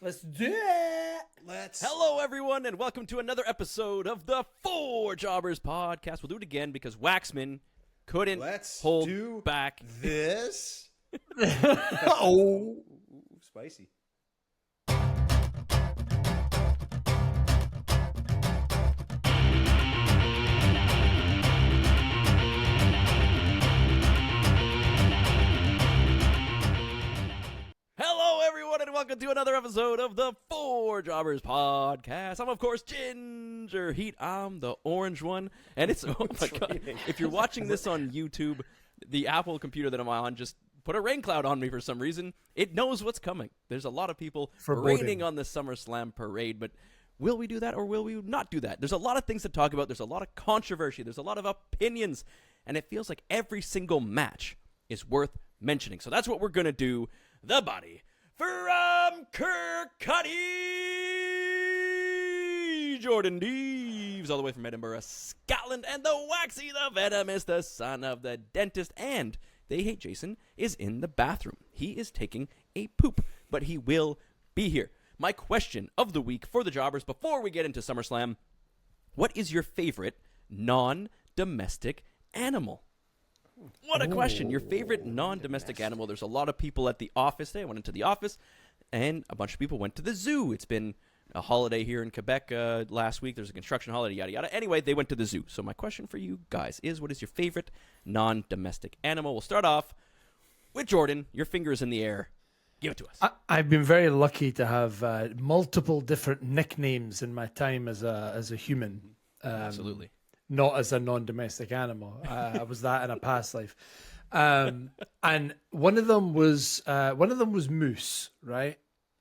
Let's do it. Hello, everyone, and welcome to another episode of the Four Jobbers Podcast. We'll do it again because Waxman couldn't hold back this. Oh, Spicy. Hello, everyone, and welcome to another episode of the Four Jobbers Podcast. I'm, of course, Ginger Heat. I'm the orange one, and it's, oh my God, if you're watching this on YouTube, the Apple computer that I'm on just put a rain cloud on me for some reason. It knows what's coming. There's a lot of people raining on the SummerSlam parade, but will we do that or will we not do that? There's a lot of things to talk about. There's a lot of controversy. There's a lot of opinions, and it feels like every single match is worth mentioning. So that's what we're going to do. The body from Kirkcuddy, Jordan Deeves, all the way from Edinburgh, Scotland, and the Waxy, the Venomous, the son of the dentist, and They Hate Jason is in the bathroom. He is taking a poop, but he will be here. My question of the week for the jobbers before we get into SummerSlam, what is your favorite non-domestic animal? What a question. Your favorite non-domestic animal. There's a lot of people at the office today. I went into the office, and a bunch of people went to the zoo. It's been a holiday here in Quebec last week. There's a construction holiday, yada, yada. Anyway, they went to the zoo. So my question for you guys is, what is your favorite non-domestic animal? We'll start off with Jordan. Your finger is in the air. Give it to us. I've been very lucky to have multiple different nicknames in my time as a human. Absolutely. Not as a non-domestic animal. I was that in a past life. And one of them was Moose, right?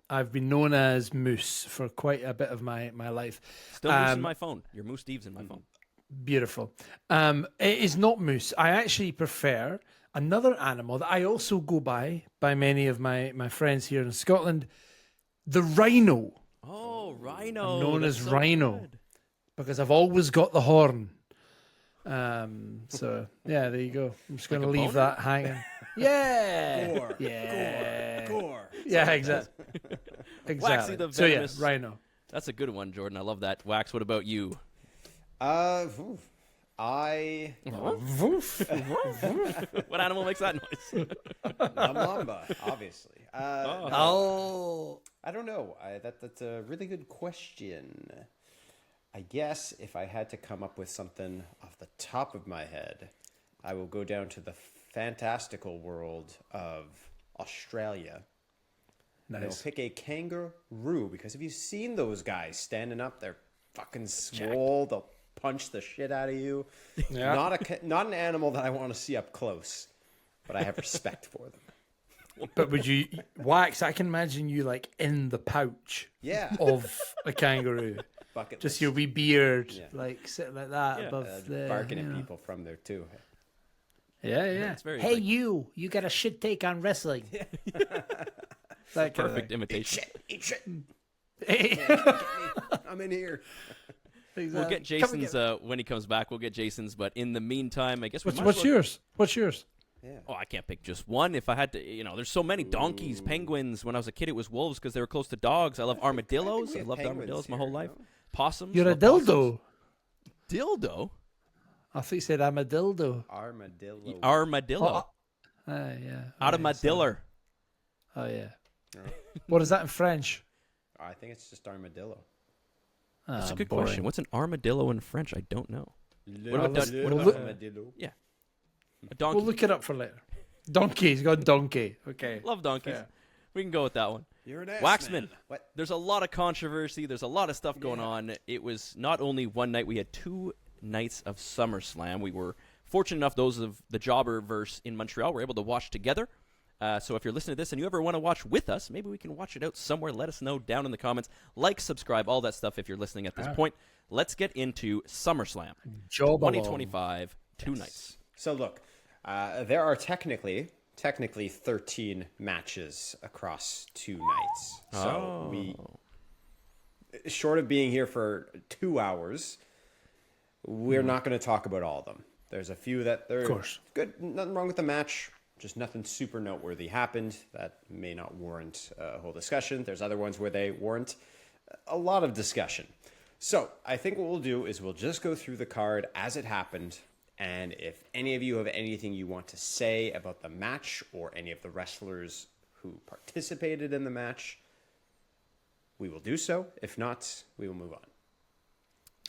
I've been known as Moose for quite a bit of my life. Still Moose in my phone. Your Moose Steve's in my phone. Beautiful. It is not Moose. I actually prefer another animal that I also go by many of my friends here in Scotland, the rhino. Oh, rhino. I'm known as Rhino good. because I've always got the horn. So yeah, there you go. I'm just going to leave that hanging. Yeah. Gore. Yeah. Gore. Yeah, exactly. Waxy the So yeah, Venomous. Rhino. That's a good one, Jordan. I love that. Wax, what about you? I What animal makes that noise? Mamba, obviously. Oh. No, I don't know. That's a really good question. I guess if I had to come up with something off the top of my head, I will go down to the fantastical world of Australia. Nice. And I'll pick a kangaroo, because have you seen those guys standing up? They're fucking swole. They'll punch the shit out of you. Yeah. Not an animal that I want to see up close, but I have respect for them. But would you, Wax, I can imagine you like in the pouch of a kangaroo. Bucket Just list. your wee beard, like sitting like that above the... barking at people from there too. Yeah. It's very Hey, you got a shit take on wrestling. That kind of perfect imitation. Eat shit. thing. I'm in here. We'll get Jason's when he comes back. We'll get Jason's, but in the meantime, I guess we might What's as well... yours? What's yours? Yeah. Oh, I can't pick just one. If I had to, there's so many donkeys, penguins. When I was a kid, it was wolves because they were close to dogs. I love armadillos. I've loved armadillos my whole life. Possums. You're a love dildo. possums. Dildo? I thought you said I'm a dildo. Armadillo. Armadillo. Yeah. Out of my diller. Oh, yeah. What is that in French? I think it's just armadillo. That's a good boring. question. What's an armadillo in French? I don't know. What about armadillo? Yeah. A donkey. We'll look it up for later. Donkey. He's got donkey. Okay. Love donkeys. Fair. We can go with that one. You're an ass Waxman. man. What? There's a lot of controversy. There's a lot of stuff going on. It was not only one night. We had 2 nights of SummerSlam. We were fortunate enough, those of the Jobberverse in Montreal were able to watch together. So if you're listening to this and you ever want to watch with us, maybe we can watch it out somewhere. Let us know down in the comments. Like, subscribe, all that stuff if you're listening at this point. Let's get into SummerSlam 2025, 2 nights. So look, there are technically 13 matches across 2 nights. So we, short of being here for 2 hours, we're not going to talk about all of them. There's a few that they're good. Nothing wrong with the match. just nothing super noteworthy happened. That may not warrant a whole discussion. There's other ones where they warrant a lot of discussion. So I think what we'll do is we'll just go through the card as it happened. And if any of you have anything you want to say about the match or any of the wrestlers who participated in the match, we will do so. If not, we will move on.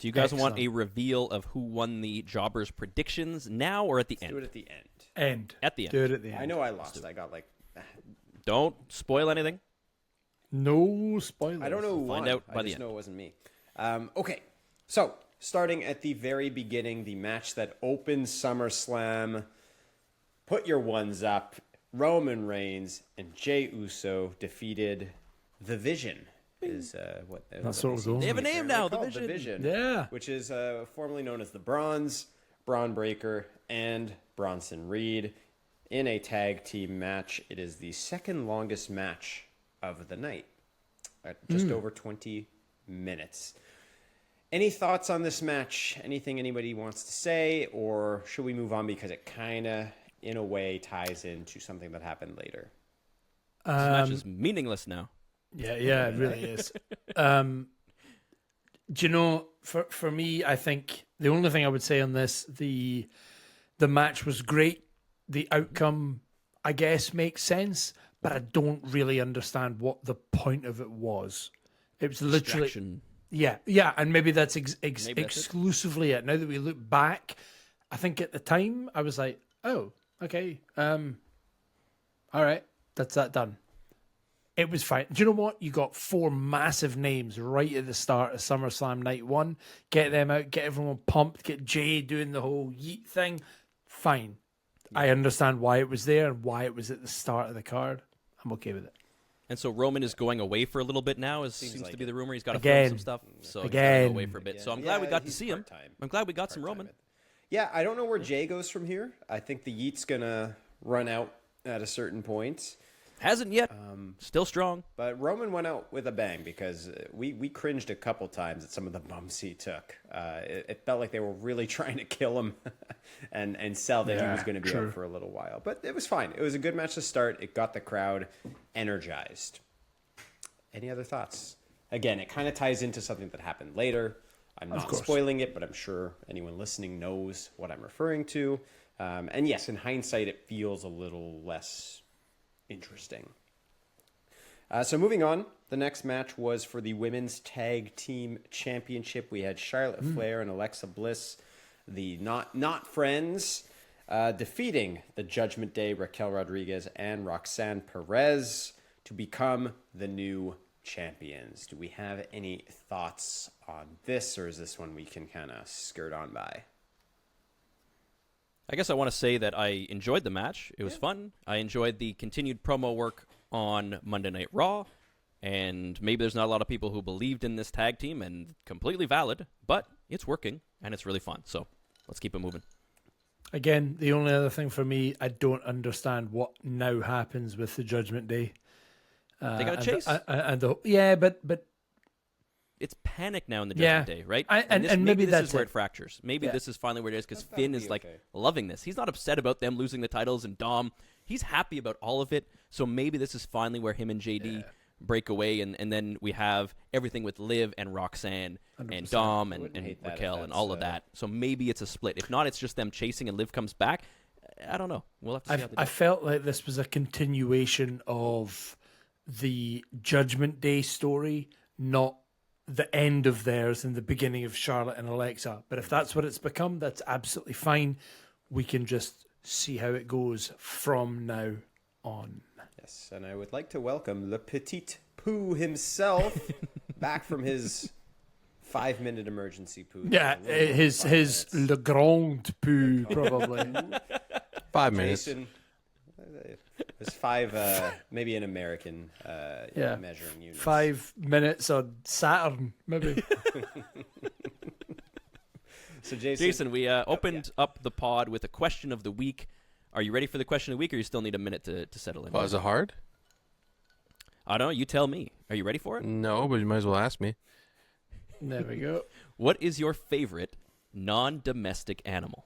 Do you guys want a reveal of who won the Jobbers predictions now or at the end? Do it at the end. End. At the end. Do it at the end. I know I lost. I got Don't spoil anything. No spoilers. I don't know who Find won. out by I the just end. know it wasn't me. Okay, so starting at the very beginning, the match that opened SummerSlam. Put your ones up. Roman Reigns and Jey Uso defeated The Vision. That's what we're going They have a name now, The The Vision. Yeah. Which is formerly known as the Bronze, Braun Breaker, and Bronson Reed in a tag team match. It is the second longest match of the night at just over 20 minutes. Any thoughts on this match? Anything anybody wants to say? Or should we move on because it kind of, in a way, ties into something that happened later? This match is meaningless now. Yeah, it really is. Do you know, for me, I think the only thing I would say on this, the match was great. The outcome, I guess, makes sense, but I don't really understand what the point of it was. It was literally... Distraction. Yeah, and maybe that's Maybe that's it. exclusively it. Now that we look back, I think at the time, I was like, oh, okay, all right, that's that done. It was fine. Do you know what? You got 4 massive names right at the start of SummerSlam Night 1. Get them out, get everyone pumped, get Jay doing the whole yeet thing. Fine. I understand why it was there and why it was at the start of the card. I'm okay with it. And so Roman is going away for a little bit now. Seems like to be it. the rumor. He's got to Again. film some stuff. So he's got to Again. go away for a bit. So I'm glad we got to he's see him. part-time. I'm glad we got some Roman. Yeah, I don't know where Jay goes from here. I think the Yeet's going to run out at a certain point. Hasn't yet. Still strong. But Roman went out with a bang because we cringed a couple times at some of the bumps he took. It felt like they were really trying to kill him and sell that he was going to be out for a little while. But it was fine. It was a good match to start. It got the crowd energized. Any other thoughts? Again, it kind of ties into something that happened later. I'm not spoiling it, but I'm sure anyone listening knows what I'm referring to. And yes, in hindsight, it feels a little less interesting. So moving on, the next match was for the Women's Tag Team Championship. We had Charlotte Flair and Alexa Bliss, the not friends, defeating the Judgment Day, Raquel Rodriguez, and Roxanne Perez to become the new champions. Do we have any thoughts on this, or is this one we can kind of skirt on by? I guess I want to say that I enjoyed the match. It was fun. I enjoyed the continued promo work on Monday Night Raw. And maybe there's not a lot of people who believed in this tag team, and completely valid, but it's working, and it's really fun. So let's keep it moving. Again, the only other thing for me, I don't understand what now happens with the Judgment Day. They got a chase. But it's panic now in the Judgment Day, right? And maybe maybe this that's is where it. it fractures. Maybe this is finally where it is, because That Finn would is be like okay. loving this. He's not upset about them losing the titles, and Dom, he's happy about all of it. So maybe this is finally where him and JD break away, and then we have everything with Liv and Roxanne and Dom and hate that Raquel if and all of that's, that. So maybe it's a split. If not, it's just them chasing and Liv comes back. I don't know. We'll have to see how they do. I felt like this was a continuation of the Judgment Day story, not the end of theirs and the beginning of Charlotte and Alexa. But if that's what it's become, that's absolutely fine. We can just see how it goes from now on. Yes, and I would like to welcome Le Petit Pooh himself back from his 5-minute emergency poo. Yeah, his Le Grand Poo, probably. 5 minutes. Jason, it's 5, maybe an American measuring unit. 5 minutes on Saturn, maybe. So Jason, we opened up the pod with a question of the week. Are you ready for the question of the week, or you still need a minute to settle in? Oh, is it hard? I don't know. You tell me. Are you ready for it? No, but you might as well ask me. There we go. What is your favorite non-domestic animal?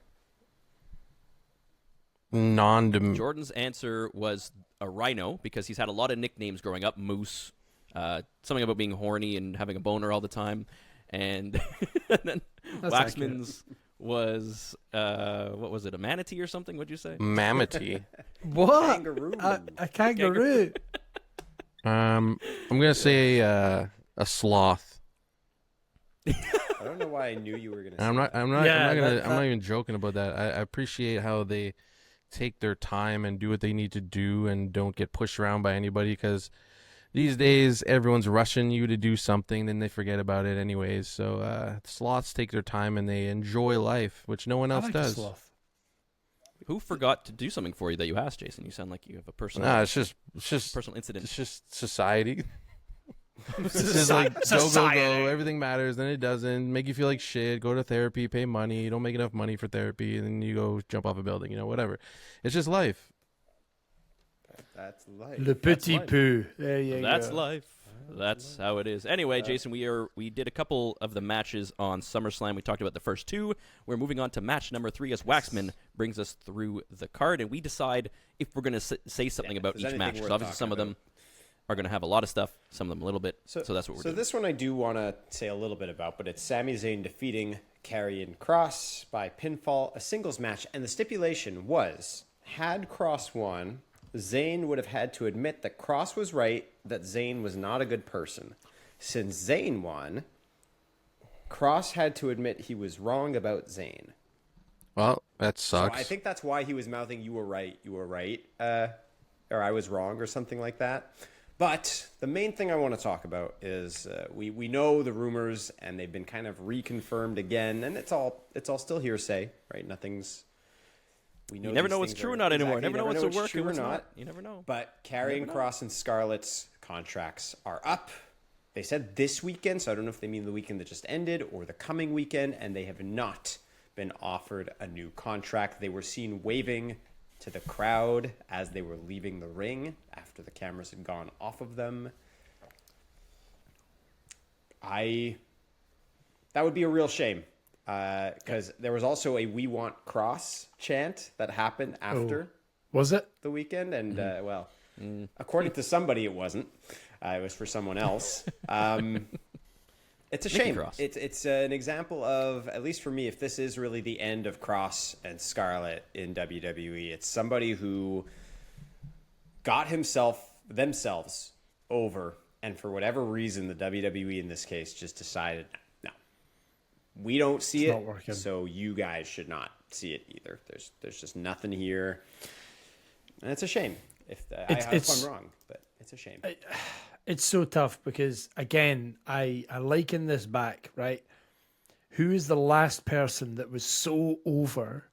Jordan's answer was a rhino because he's had a lot of nicknames growing up. Moose, something about being horny and having a boner all the time, and, and then Waxman's was what was it? A manatee or something? What'd you say? Mammoth. What? Kangaroo. A kangaroo. I'm gonna say a sloth. I don't know why I knew you were going to say I'm not Yeah, I'm not even joking about that. I appreciate how they take their time and do what they need to do and don't get pushed around by anybody, because these days everyone's rushing you to do something, then they forget about it anyways. So sloths take their time and they enjoy life, which no one I else like a does. sloth. Who forgot to do something for you that you asked, Jason? You sound like you have a personal, Nah, it's just personal incident. it's just society. It's just like go, everything matters, then it doesn't. Make you feel like shit, go to therapy, pay money, you don't make enough money for therapy, and then you go jump off a building, whatever. It's just life. That's life. Le petit peu. There you go. That's life. That's how it is. Anyway, Jason, we did a couple of the matches on SummerSlam. We talked about the first two. We're moving on to match number 3 as Waxman brings us through the card, and we decide if we're going to say something about each match. Because obviously some of them are going to have a lot of stuff, some of them a little bit. So that's what we're doing. So this one I do want to say a little bit about, but it's Sami Zayn defeating Karrion Kross by pinfall, a singles match, and the stipulation was, had Kross won, Zayn would have had to admit that Kross was right, that Zayn was not a good person. Since Zayn won, Kross had to admit he was wrong about Zayn. Well, that sucks. So I think that's why he was mouthing, you were right, or I was wrong, or something like that. But the main thing I want to talk about is we know the rumors, and they've been kind of reconfirmed again, and it's all still hearsay, right? We know you never know what's true or not anymore. Never know what's a work true and what's or not. You never know. But Karrion Kross and Scarlett's contracts are up. They said this weekend, so I don't know if they mean the weekend that just ended or the coming weekend, and they have not been offered a new contract. They were seen waving to the crowd as they were leaving the ring after the cameras had gone off of them. That would be a real shame, because there was also a "We Want Kross" chant that happened after Was it? the weekend, and according to somebody, it wasn't. It was for someone else. It's a shame. It's an example of, at least for me, if this is really the end of Kross and Scarlett in WWE, it's somebody who got themselves over, and for whatever reason, the WWE in this case just decided, no, we don't see it, so you guys should not see it either. There's just nothing here, and it's a shame. I hope I'm wrong, but it's a shame. It's so tough because, again, I liken this back, right? Who is the last person that was so over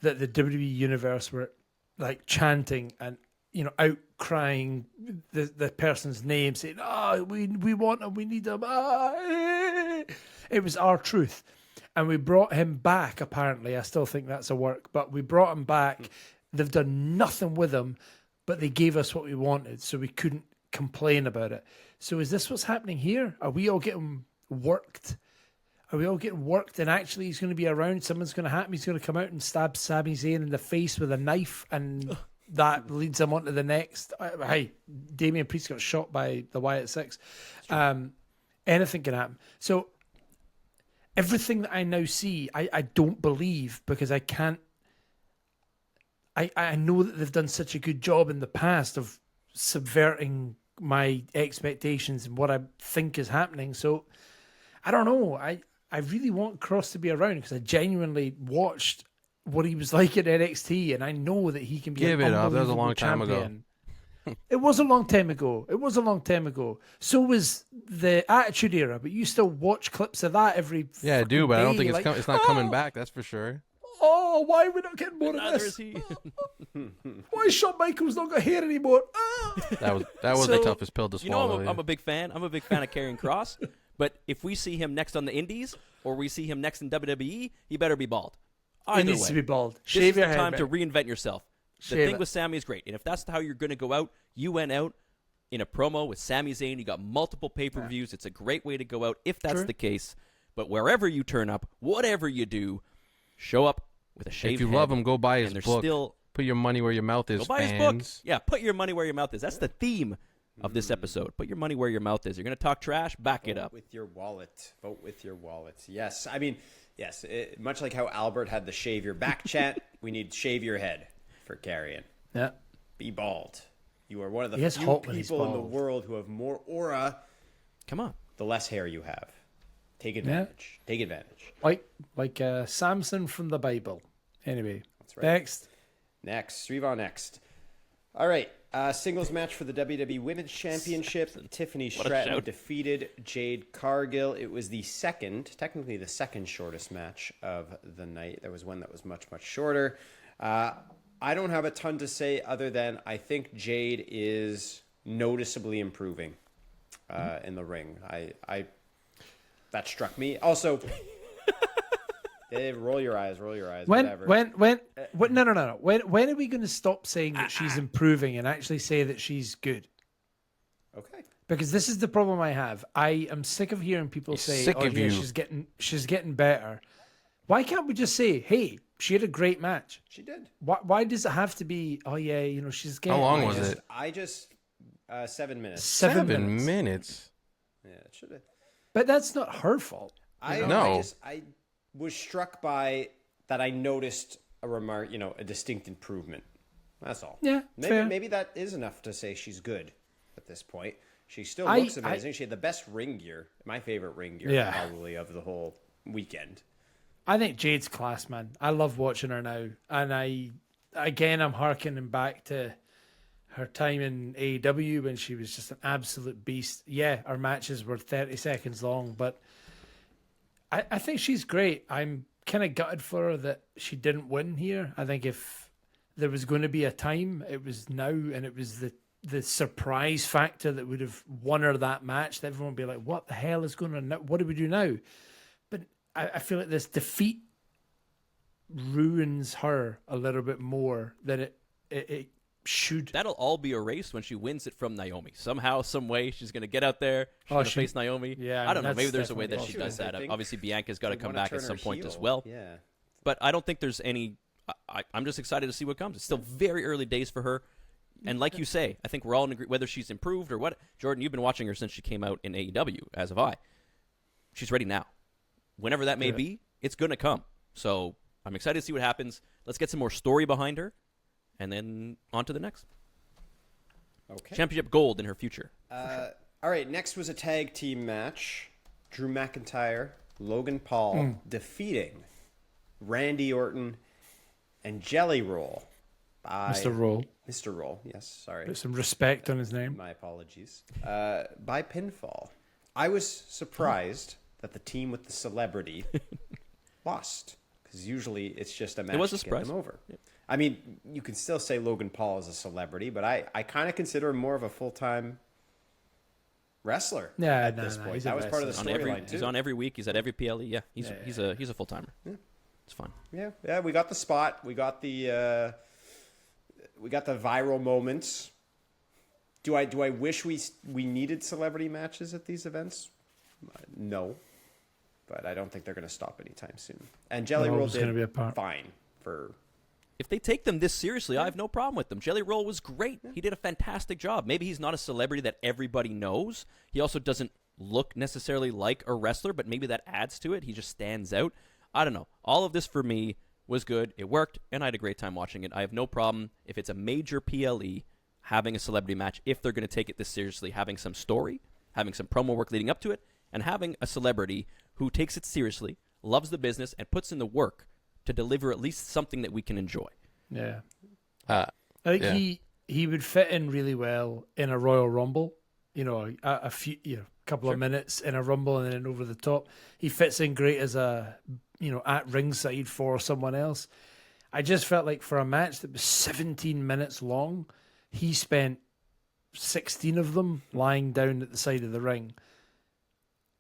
that the WWE Universe were like chanting and, outcrying the person's name, saying, we want him, we need him. It was R-Truth. And we brought him back, apparently. I still think that's a work, but we brought him back. They've done nothing with him, but they gave us what we wanted, so we couldn't complain about it. So is this what's happening here? Are we all getting worked? And actually he's going to be around, something's going to happen, he's going to come out and stab Sami Zayn in the face with a knife, and that leads him on to the next. Hey, Damian Priest got shot by the Wyatt Six. Anything can happen. So everything that I now see, I don't believe, because I can't. I know that they've done such a good job in the past of subverting my expectations and what I think is happening. So I don't know. I really want Kross to be around because I genuinely watched what he was like at NXT, and I know that he can be Give an it up. That was a long champion. time ago. It was a long time ago. So was the Attitude Era, but you still watch clips of that every Yeah, I do, but I don't think it's not coming back. That's for sure. Oh, why are we not getting more of Neither this? is he. Why is Shawn Michaels not got hair anymore? That was the toughest pill to swallow. I'm a big fan. I'm a big fan of Karrion Kross. But if we see him next on the Indies or we see him next in WWE, he better be bald. He needs to be bald. This Shave is your the head, time man. to reinvent yourself. The thing with Sami is great. And if that's how you're going to go out, you went out in a promo with Sami Zayn. You got multiple pay-per-views. It's a great way to go out if that's the case. But wherever you turn up, whatever you do, show up with a shaved If you head, love him, go buy his and there's book. still Put your money where your mouth is, Go buy his book. fans. Yeah, put your money where your mouth is. That's the theme of this episode. Put your money where your mouth is. You're going to talk trash? Back it Vote up. with your wallet. Vote with your wallet. Yes. I mean, yes. Much like how Albert had the shave your back chant, we need shave your head for Carrion. Yeah. Be bald. You are one of the He is few hot when he's people in the bald. world who have more aura Come on. the less hair you have. Take advantage. Take advantage. Like Samson from the Bible. Anyway, That's right. next. Srivan next. All right. Singles match for the WWE Women's Championship. Tiffany a Stratton shout. defeated Jade Cargill. It was technically the second shortest match of the night. There was one that was much, much shorter. I don't have a ton to say other than I think Jade is noticeably improving in the ring. That struck me. Also, roll your eyes, whatever. No. When are we going to stop saying that she's improving and actually say that she's good? Okay. Because this is the problem I have. I am sick of hearing people say, sick "Oh, of yeah, you." she's getting better." Why can't we just say, "Hey, she had a great match"? She did. Why does it have to be? Oh yeah, she's getting. How long I was just- it? I just 7 minutes. 7 minutes. Yeah, it should have. But that's not her fault. No. I was struck by that. I noticed a distinct improvement. That's all. Yeah, fair. Maybe that is enough to say she's good at this point. She still I- looks amazing. She had the best ring gear, my favorite ring gear, Yeah. probably of the whole weekend. I think Jade's class, man. I love watching her now, and I'm harkening back to her time in AEW when she was just an absolute beast. Yeah, our matches were 30 seconds long, but I think she's great. I'm kind of gutted for her that she didn't win here. I think if there was going to be a time, it was now, and it was the surprise factor that would have won her that match. That everyone would be like, "What the hell is going on? What do we do now?" But I feel like this defeat ruins her a little bit more than it should. That'll all be erased when she wins it from Naomi. Somehow, some way, she's going to get out there. She's going to face Naomi. Yeah, I don't know. that's Maybe there's a way that definitely she does possible. that. I think Obviously, Bianca's got to They come wanna back at turn some her point as heel. well. Yeah. But I don't think there's any. I'm just excited to see what comes. It's still very early days for her. And like you say, I think we're all in agreement, whether she's improved or what. Jordan, you've been watching her since she came out in AEW, as have I. She's ready now. Whenever that may be, it's going to come. So I'm excited to see what happens. Let's get some more story behind her, and then on to the next. Okay. Championship gold in her future. All right. Next was a tag team match. Drew McIntyre, Logan Paul defeating Randy Orton and Jelly Roll by Mr. Roll. Mr. Roll. Yes, sorry. Put some respect on his name. My apologies. By pinfall. I was surprised that the team with the celebrity lost, because usually it's just a match was a to get surprise. them over. I mean, you can still say Logan Paul is a celebrity, but I kind of consider him more of a full-time wrestler at this point. he's a That was part of the wrestler. storyline too. He's on every week. He's at every PLE. Yeah, he's a full timer. Yeah. It's fun. Yeah, we got the spot. We got the viral moments. Do I wish we needed celebrity matches at these events? No, but I don't think they're going to stop anytime soon. And Jelly No, Roll it's gonna did be a part. fine for. If they take them this seriously, I have no problem with them. Jelly Roll was great. He did a fantastic job. Maybe he's not a celebrity that everybody knows. He also doesn't look necessarily like a wrestler, but maybe that adds to it. He just stands out. I don't know. All of this for me was good. It worked, and I had a great time watching it. I have no problem if it's a major PLE having a celebrity match, if they're going to take it this seriously, having some story, having some promo work leading up to it, and having a celebrity who takes it seriously, loves the business, and puts in the work to deliver at least something that we can enjoy. Yeah. Uh, I think Yeah. he would fit in really well in a Royal Rumble. A few, couple of minutes in a Rumble and then over the top. He fits in great as a, at ringside for someone else. I just felt like for a match that was 17 minutes long, he spent 16 of them lying down at the side of the ring.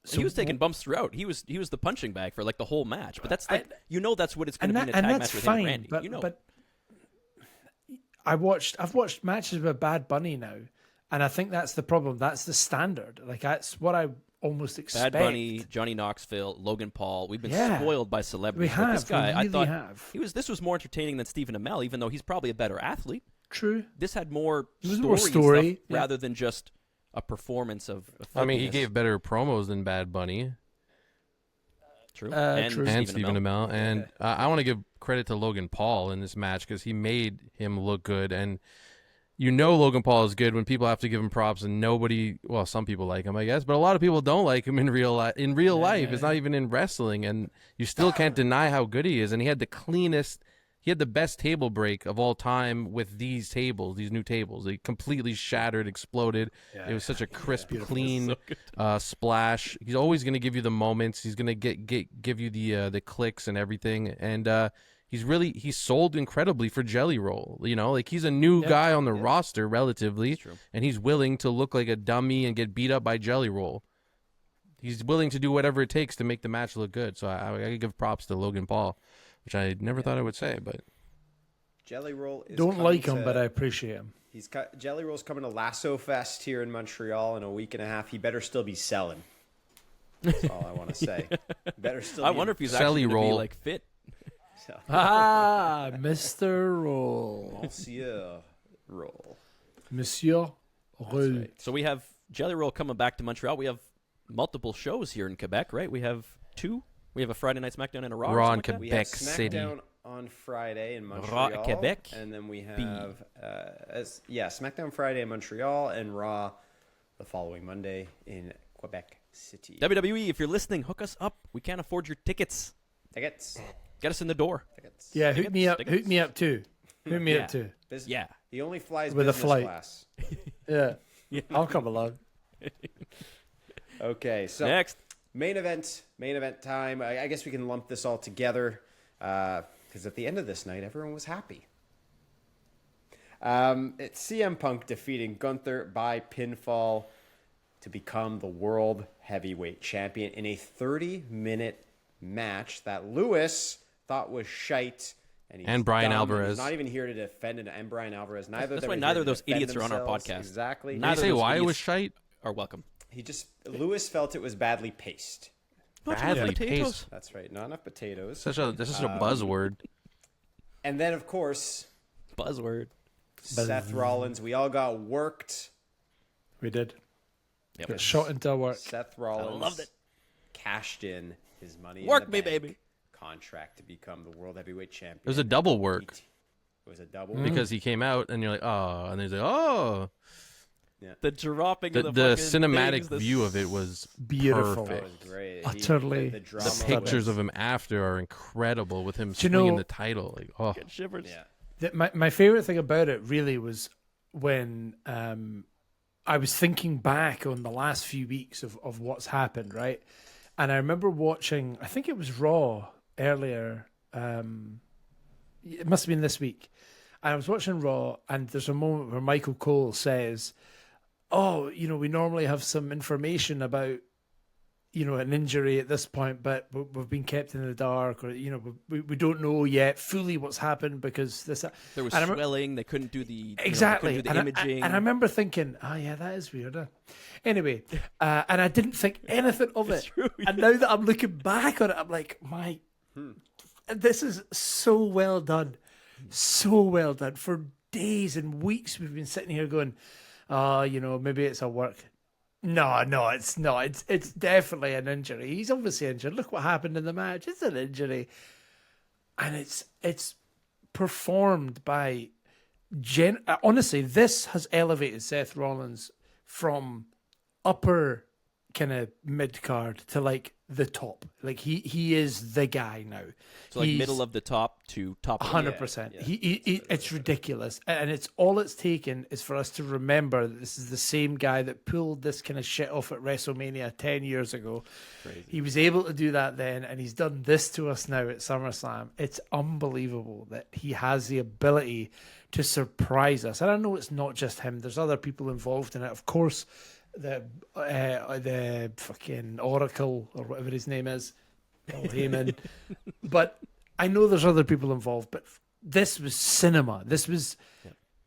So He was taking bumps throughout. He was the punching bag for like the whole match. But that's like that's what it's going to be in a tag match with him and Randy. But I've watched matches with Bad Bunny now, and I think that's the problem. That's the standard. Like that's what I almost expect. Bad Bunny, Johnny Knoxville, Logan Paul. We've been Yeah. spoiled by celebrities. We But have. this guy, we I really thought have. this was more entertaining than Stephen Amell, even though he's probably a better athlete. True. This had more It was story, more story, stuff yeah. rather than just a performance of I mean, he filthiness. gave better promos than Bad Bunny True. True. and Stephen Amell. And I want to give credit to Logan Paul in this match because he made him look good. And you know Logan Paul is good when people have to give him props, and nobody, well, some people like him, I guess, but a lot of people don't like him in real life. In real life, it's not even in wrestling, and you still can't deny how good he is. And he had the best table break of all time with these new tables. They completely shattered, exploded. It was such a crisp, clean splash. He's always going to give you the moments. He's going to give you the clicks and everything. And he's sold incredibly for Jelly Roll. You know, like he's a new guy on the roster relatively, and he's willing to look like a dummy and get beat up by Jelly Roll. He's willing to do whatever it takes to make the match look good. So I give props to Logan Paul, which I never thought I would say, but Jelly Roll is Don't like him, to- but I appreciate him. Jelly Roll's coming to Lasso Fest here in Montreal in a week and a half. He better still be selling. That's all I want to say. Better still. I be wonder if he's Jelly actually going to be Roll. like fit. Ah, Mr. Roll. Monsieur Roll. Monsieur Roll. right. So we have Jelly Roll coming back to Montreal. We have multiple shows here in Quebec, right? We have two. We have a Friday Night SmackDown and a Raw. or Raw something in like that? We Quebec have City. SmackDown on Friday in Raw Montreal. Quebec. And then we have SmackDown Friday in Montreal and Raw the following Monday in Quebec City. WWE, if you're listening, hook us up. We can't afford your tickets. Tickets. Get us in the door. Tickets. Yeah, hook me up. Tickets. Hook me up too. Hook me Yeah. up too. Yeah. He only flies With a business flight. class. Yeah. I'll come along. Okay, so Next. main event time. I guess we can lump this all together because at the end of this night, everyone was happy. It's CM Punk defeating Gunther by pinfall to become the World Heavyweight Champion in a 30-minute match that Lewis thought was shite. And Brian dumb, Alvarez. He's not even here to defend it. And Brian Alvarez. Neither. That's of them why are neither here of to those defend idiots are on our themselves. podcast. Exactly. Did Neither you say of those why it idiots was shite? Are welcome. Lewis felt it was badly paced. Not enough Badly potatoes. paced. That's right. Not enough potatoes. This is a buzzword. And then, of course, Buzzword. Seth Rollins. We all got worked. We did. Yep. Got shot into our work. Seth Rollins loved it. cashed in his money. Work in the me, bank baby. Contract to become the World Heavyweight Champion. It was a double work It was a double. because he came out and you're like, oh, and he's like, oh. The dropping The of the fucking cinematic things, the view of it was Beautiful. That perfect. was great. Utterly The drama The stunning. pictures of him after are incredible with him Do you swinging know- the title. Like, oh, Get shivers. Yeah. My favorite thing about it really was when I was thinking back on the last few weeks of what's happened, right? And I remember watching, I think it was Raw earlier. It must have been this week. And I was watching Raw, and there's a moment where Michael Cole says, "Oh, we normally have some information about, an injury at this point, but we've been kept in the dark, or we don't know yet fully what's happened because this." There was And I remember- swelling. They couldn't do the Exactly. They couldn't do the and imaging. I remember thinking, oh, yeah, that is weird. Anyway, and I didn't think anything of it. true, And now that I'm looking back on it, I'm like, this is so well done. So well done. For days and weeks, we've been sitting here going, maybe it's a work. No, it's not. It's definitely an injury. He's obviously injured. Look what happened in the match. It's an injury. And it's performed by honestly, this has elevated Seth Rollins from upper kind of mid card to like the top. Like he is the guy now. So like He's middle of the top to top. Of the 100%. It's ridiculous, and all it's taken is for us to remember that this is the same guy that pulled this kind of shit off at WrestleMania 10 years ago. Crazy. He was able to do that then, and he's done this to us now at SummerSlam. It's unbelievable that he has the ability to surprise us. And I know it's not just him. There's other people involved in it, of course. The fucking Oracle or whatever his name is, Paul Heyman. But I know there's other people involved. But this was cinema. This was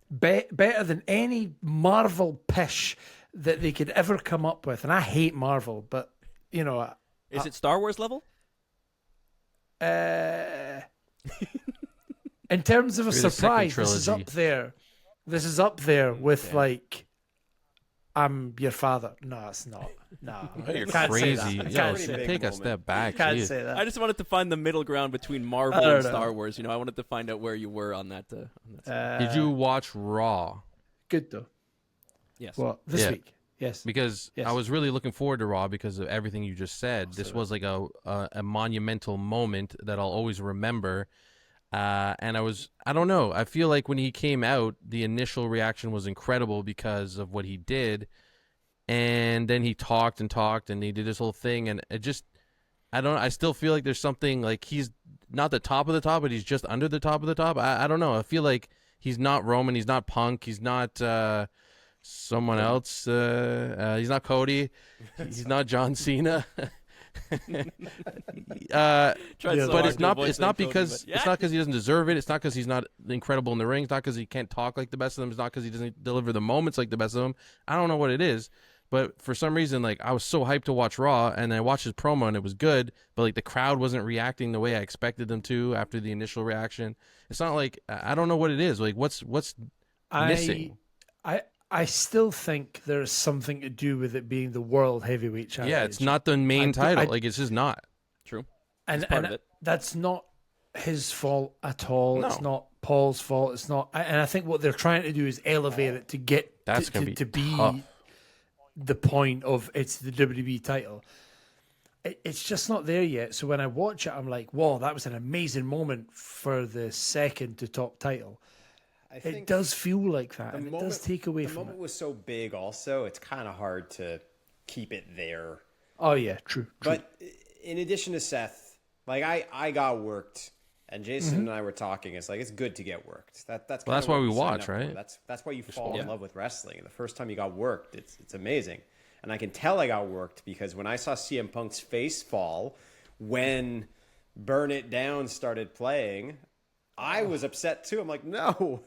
better than any Marvel pish that they could ever come up with, and I hate Marvel, but you know, Is it Star Wars level? in terms of a Maybe the second surprise, this is trilogy. up there. This is up there with like, I'm your father. No, it's not. No, You're can't say that. crazy. I Yo, can't say say that. take a moment. step back. Can't geez. say that. I just wanted to find the middle ground between Marvel I don't and know. Star Wars. You know, I wanted to find out where you were on that. Side. Did you watch Raw? Good though. Yes. Well, this Yeah. week, yes. Because Yes. I was really looking forward to Raw because of everything you just said. This was like a monumental moment that I'll always remember. And I don't know. I feel like when he came out, the initial reaction was incredible because of what he did. And then he talked and he did this whole thing. And it just, I still feel like there's something like he's not the top of the top, but he's just under the top of the top. I don't know. I feel like he's not Roman. He's not Punk. He's not someone else. He's not Cody. He's not John Cena. But it's not because it's not because he doesn't deserve it. It's not because he's not incredible in the ring. It's not because he can't talk like the best of them. It's not because he doesn't deliver the moments like the best of them. I don't know what it is, but for some reason, like I was so hyped to watch Raw, and I watched his promo and it was good, but like the crowd wasn't reacting the way I expected them to after the initial reaction. It's not like I don't know what it is. Like what's missing? I still think there's something to do with it being the world heavyweight champion. Yeah, it's not the main title. Like it's just not. True. and, part and of it. that's not his fault at all. No. It's not Paul's fault. It's not. And I think what they're trying to do is elevate it to get That's to, gonna to be be tough. the point of it's the WWE title. It's just not there yet. So when I watch it, I'm like, "Whoa, that was an amazing moment for the second to top title." I think It does feel like that, the and it moment- does take away the from moment it. was so big. Also, it's kind of hard to keep it there. Oh yeah, true. But in addition to Seth, like I got worked, and Jason Mm-hmm. and I were talking. It's like it's good to get worked. That's Well, kinda that's what why we sign watch, up for. right? That's why you fall Yeah. in love with wrestling. The first time you got worked, it's amazing, and I can tell I got worked because when I saw CM Punk's face fall when Burn It Down started playing, I was upset too. I'm like, no.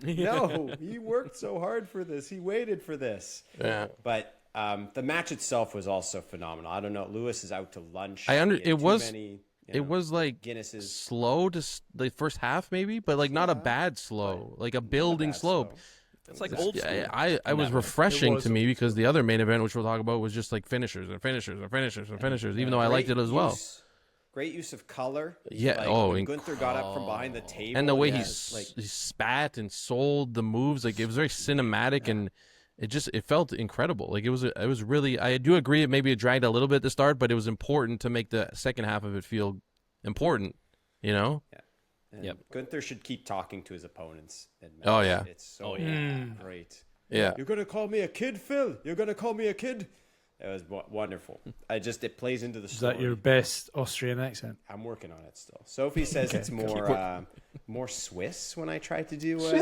No, he worked so hard for this. He waited for this. Yeah. But the match itself was also phenomenal. I don't know. Lewis is out to lunch. I under- He had it too was- many, you It know, was like Guinnesses. slow to the first half, maybe, but like not a bad slow, like a building bad slope. slow. It's like old school. I was that way. refreshing was to me because the other main event, which we'll talk about, was just like finishers and finishers and finishers and finishers. Even though I liked it as well, Great use of color. Yeah, Like, oh, when Gunther got up from behind the table. and the way like he spat and sold the moves, like it was very cinematic and it felt incredible. Like it was really. I do agree, it dragged a little bit at the start, but it was important to make the second half of it feel important. You know. and Yep. Gunther should keep talking to his opponents. In Oh, matches. yeah. It's so great. Yeah. You're gonna call me a kid, Phil? You're gonna call me a kid? It was wonderful. It plays into the Is story. that your best Austrian accent? I'm working on it still. Sophie says it's more Swiss when I try to do. I'm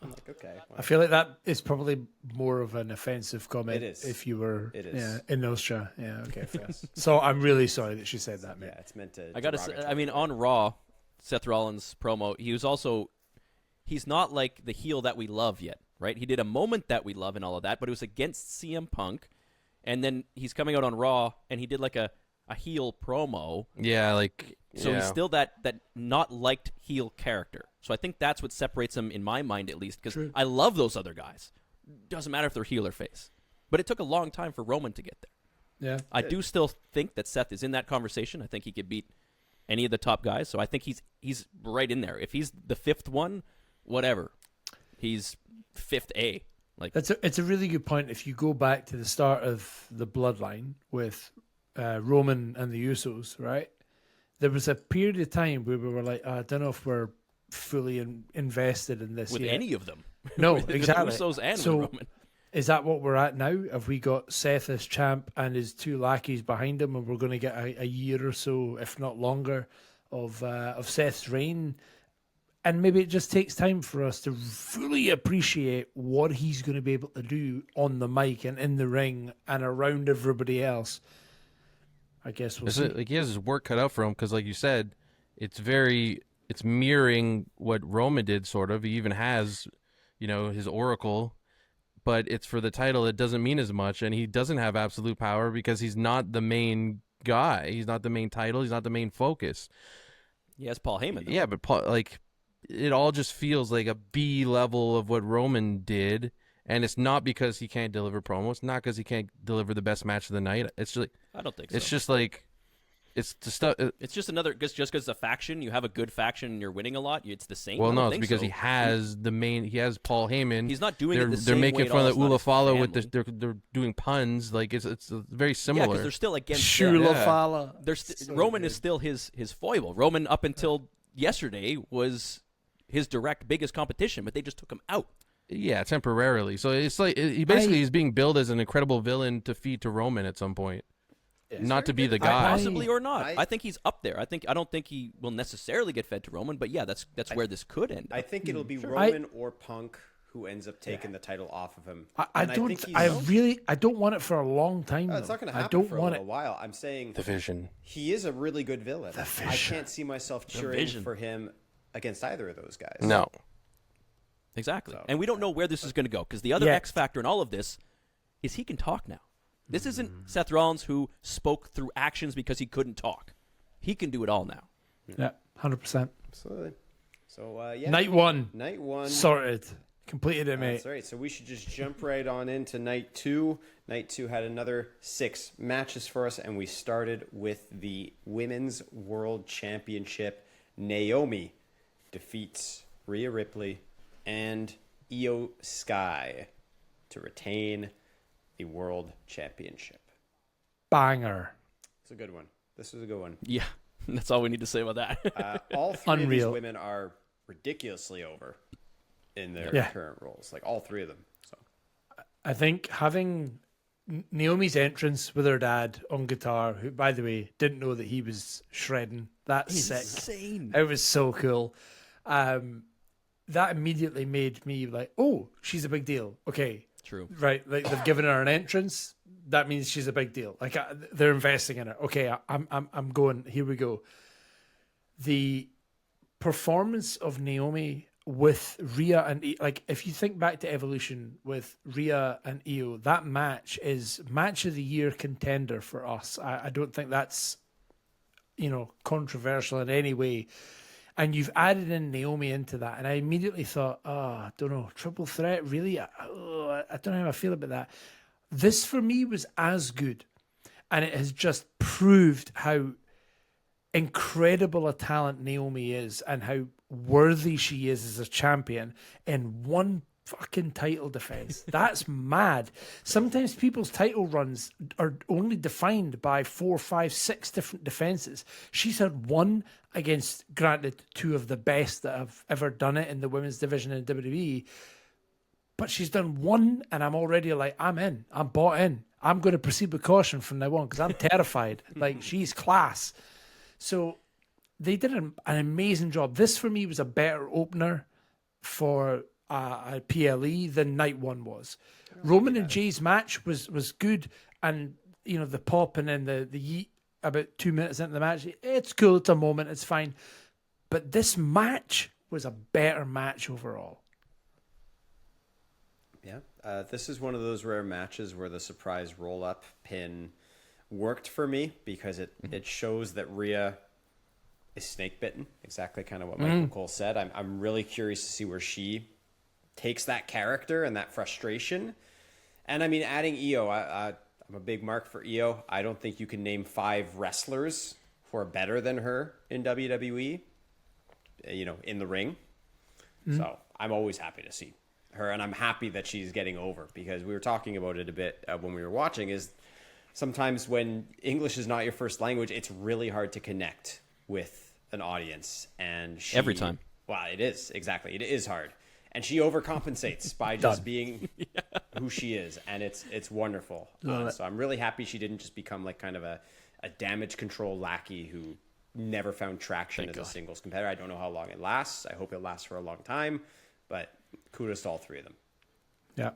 like, okay. I feel like that is probably more of an offensive comment. It is. If you were It is. in Austria. Yeah, okay, fair. So I'm really sorry that she said that, mate. Yeah, it's meant to. I gotta say, derogatory. I mean, on Raw, Seth Rollins' promo, he's not like the heel that we love yet, right? He did a moment that we love and all of that, but it was against CM Punk, and then he's coming out on Raw, and he did like a heel promo, Yeah, like so he's still that not liked heel character. So I think that's what separates him, in my mind at least, because I love those other guys. Doesn't matter if they're heel or face. But it took a long time for Roman to get there. Yeah. I do still think that Seth is in that conversation. I think he could beat any of the top guys. So I think he's right in there. If he's the fifth one, whatever. He's fifth A. Like It's a really good point. If you go back to the start of the bloodline with Roman and the Usos, right? There was a period of time where we were like, I don't know if we're fully invested in this with yet. any of them. No, With exactly. The Usos and So- with Roman. Is that what we're at now? Have we got Seth as champ and his two lackeys behind him, and we're going to get a year or so, if not longer, of Seth's reign? And maybe it just takes time for us to fully appreciate what he's going to be able to do on the mic and in the ring and around everybody else. I guess we'll see. like he has his work cut out for him because, like you said, it's mirroring what Roman did. Sort of. He even has, his Oracle. but it's for the title. It doesn't mean as much, and he doesn't have absolute power because he's not the main guy. He's not the main title. He's not the main focus. He has Paul Heyman, though. Yeah, but Paul, like, it all just feels like a B level of what Roman did, and it's not because he can't deliver promos. It's not because he can't deliver the best match of the night. It's just, I don't think so. it's just like, it's the stuff. It's just another, just because it's a faction, you have a good faction and you're winning a lot, it's the same. Well, I don't no, it's think because so. he has he has Paul Heyman. He's not doing they're, it the they're same making way at fun all. of It's not his Ulafala with family. they're doing puns. Like it's very Yeah, similar. because they're still against Shula them. Fala. Roman is still his foible. Roman, up until yesterday, was his direct biggest competition, but they just took him out. Yeah, temporarily. So it's like he basically is being billed as an incredible villain to feed to Roman at some point, not to be the guy. Possibly or not. I think he's up there. I don't think he will necessarily get fed to Roman, but yeah, that's where this could end up. I think it'll be Roman or Punk who ends up taking the title off of him. I And don't. think he's- I don't want it for a long time. No, it's though. not going to I happen don't for a want little it. while. I'm saying The Vision. he is a really good villain. I Vision. can't see myself cheering Vision. for him against either of those guys. No. Exactly. So- And we don't know where this is going to go, because the other Yeah. X factor in all of this is he can talk now. This Mm. isn't Seth Rollins, who spoke through actions because he couldn't talk. He can do it all now. Yeah, 100%. Absolutely. So, yeah. Night one Night one. sorted, completed it, mate. That's right. So we should just jump right on into night two. Night two had another 6 matches for us, and we started with the Women's World Championship. Naomi defeats Rhea Ripley and Io Sky to retain the World Championship. Banger. It's a good one. This is a good one. Yeah, that's all we need to say about that. All three of these Unreal. women are ridiculously over in their Yeah. current roles. Like all 3 of them. So I think having Naomi's entrance with her dad on guitar, who, by the way, didn't know that he was shredding. That's sick. Insane. It was so cool. That immediately made me like, oh, she's a big deal. Okay, True. right. Like they've given her an entrance. That means she's a big deal. Like they're investing in her. Okay, I'm going. Here we go. The performance of Naomi with Rhea and like, if you think back to Evolution with Rhea and Io, that match is match of the year contender for us. I don't think that's controversial in any way. And you've added in Naomi into that, and I immediately thought, I don't know, triple threat, really? I don't know how I feel about that. This for me was as good, and it has just proved how incredible a talent Naomi is and how worthy she is as a champion in one fucking title defense. That's mad. Sometimes people's title runs are only defined by 4, 5, 6 different defenses. She's had one against, granted, 2 of the best that have ever done it in the women's division in WWE, but she's done one, and I'm already like, I'm in. I'm bought in. I'm going to proceed with caution from now on because I'm terrified. Like, she's class. So they did an amazing job. This, for me, was a better opener for a PLE than night one was. Roman and Jay's match was good, and the pop and then the yeet about 2 minutes into the match, it's cool, it's a moment, it's fine. But this match was a better match overall. Yeah, this is one of those rare matches where the surprise roll-up pin worked for me because it shows that Rhea is snake-bitten, exactly kind of what Michael Cole said. I'm really curious to see where she takes that character and that frustration. And I mean, adding Io, I'm a big mark for Io. I don't think you can name 5 wrestlers who are better than her in WWE, in the ring. So I'm always happy to see her, and I'm happy that she's getting over, because we were talking about it a bit when we were watching, is sometimes when English is not your first language, it's really hard to connect with an audience. And Every time. Well, it is. Exactly. It is hard. And she overcompensates by just being who she is, and it's wonderful. So I'm really happy she didn't just become like kind of a damage control lackey who never found traction as a singles competitor. I don't know how long it lasts. I hope it lasts for a long time, but kudos to all 3 of them. Yeah.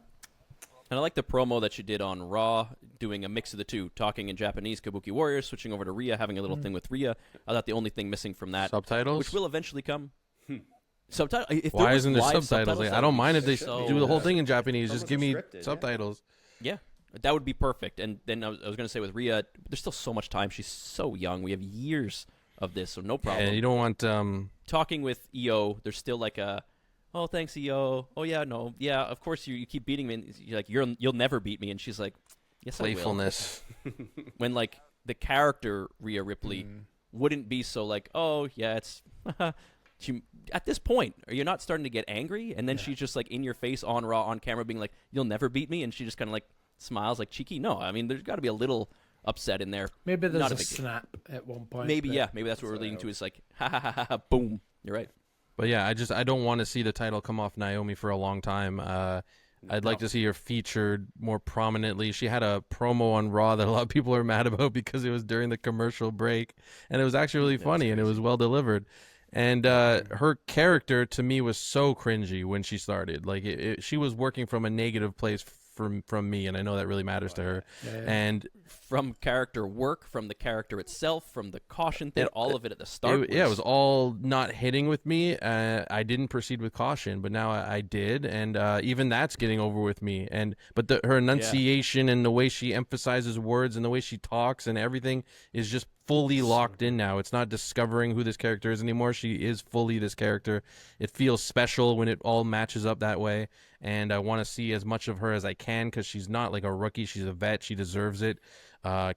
And I like the promo that she did on Raw, doing a mix of the two, talking in Japanese, Kabuki Warriors, switching over to Rhea, having a little thing with Rhea. I thought the only thing missing from that, Subtitles? which will eventually come. Subtitle. If Why was isn't there live subtitles? Like, that I don't would mind be if they so- do the whole thing in Japanese. It's Just give me almost scripted, yeah. subtitles. Yeah, that would be perfect. And then I was going to say with Rhea, there's still so much time. She's so young. We have years of this, so no problem. And you don't want Talking with EO, there's still like a, oh, thanks, EO. Oh, yeah, no. Yeah, of course you keep beating me. And you're like, you'll never beat me. And she's like, yes, playfulness. I will. When, like, the character Rhea Ripley wouldn't be so like, oh, yeah, it's... She, at this point, are you not starting to get angry? And then she's just like in your face on Raw, on camera, being like, you'll never beat me. And she just kind of like smiles like cheeky. No, I mean, there's got to be a little upset in there. Maybe there's Not a big deal. snap at one point. Maybe, but- yeah. Maybe that's what we're leading to is like, ha ha ha ha, ha, boom. You're right. But yeah, I don't want to see the title come off Naomi for a long time. I'd like to see her featured more prominently. She had a promo on Raw that a lot of people are mad about because it was during the commercial break, and it was actually really funny and it was well delivered. And her character to me was so cringy when she started. Like she was working from a negative place from me, and I know that really matters to her. Yeah. And from character work, from the character itself, from the caution thing, all of it at the start. It was all not hitting with me. I didn't proceed with caution, but now I did, and even that's getting over with me. But her enunciation and the way she emphasizes words and the way she talks and everything is just fully locked in now. It's not discovering who this character is anymore. She is fully this character. It feels special when it all matches up that way, and I want to see as much of her as I can because she's not like a rookie. She's a vet. She deserves it.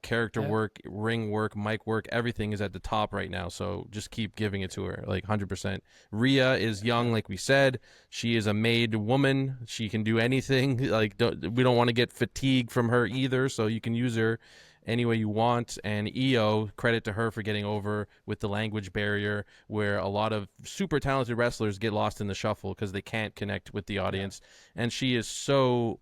Character work, ring work, mic work, everything is at the top right now. So just keep giving it to her, like 100%. Rhea is young, like we said. She is a made woman. She can do anything. Like we don't want to get fatigue from her either. So you can use her any way you want. And EO, credit to her for getting over with the language barrier, where a lot of super talented wrestlers get lost in the shuffle because they can't connect with the audience. And she is so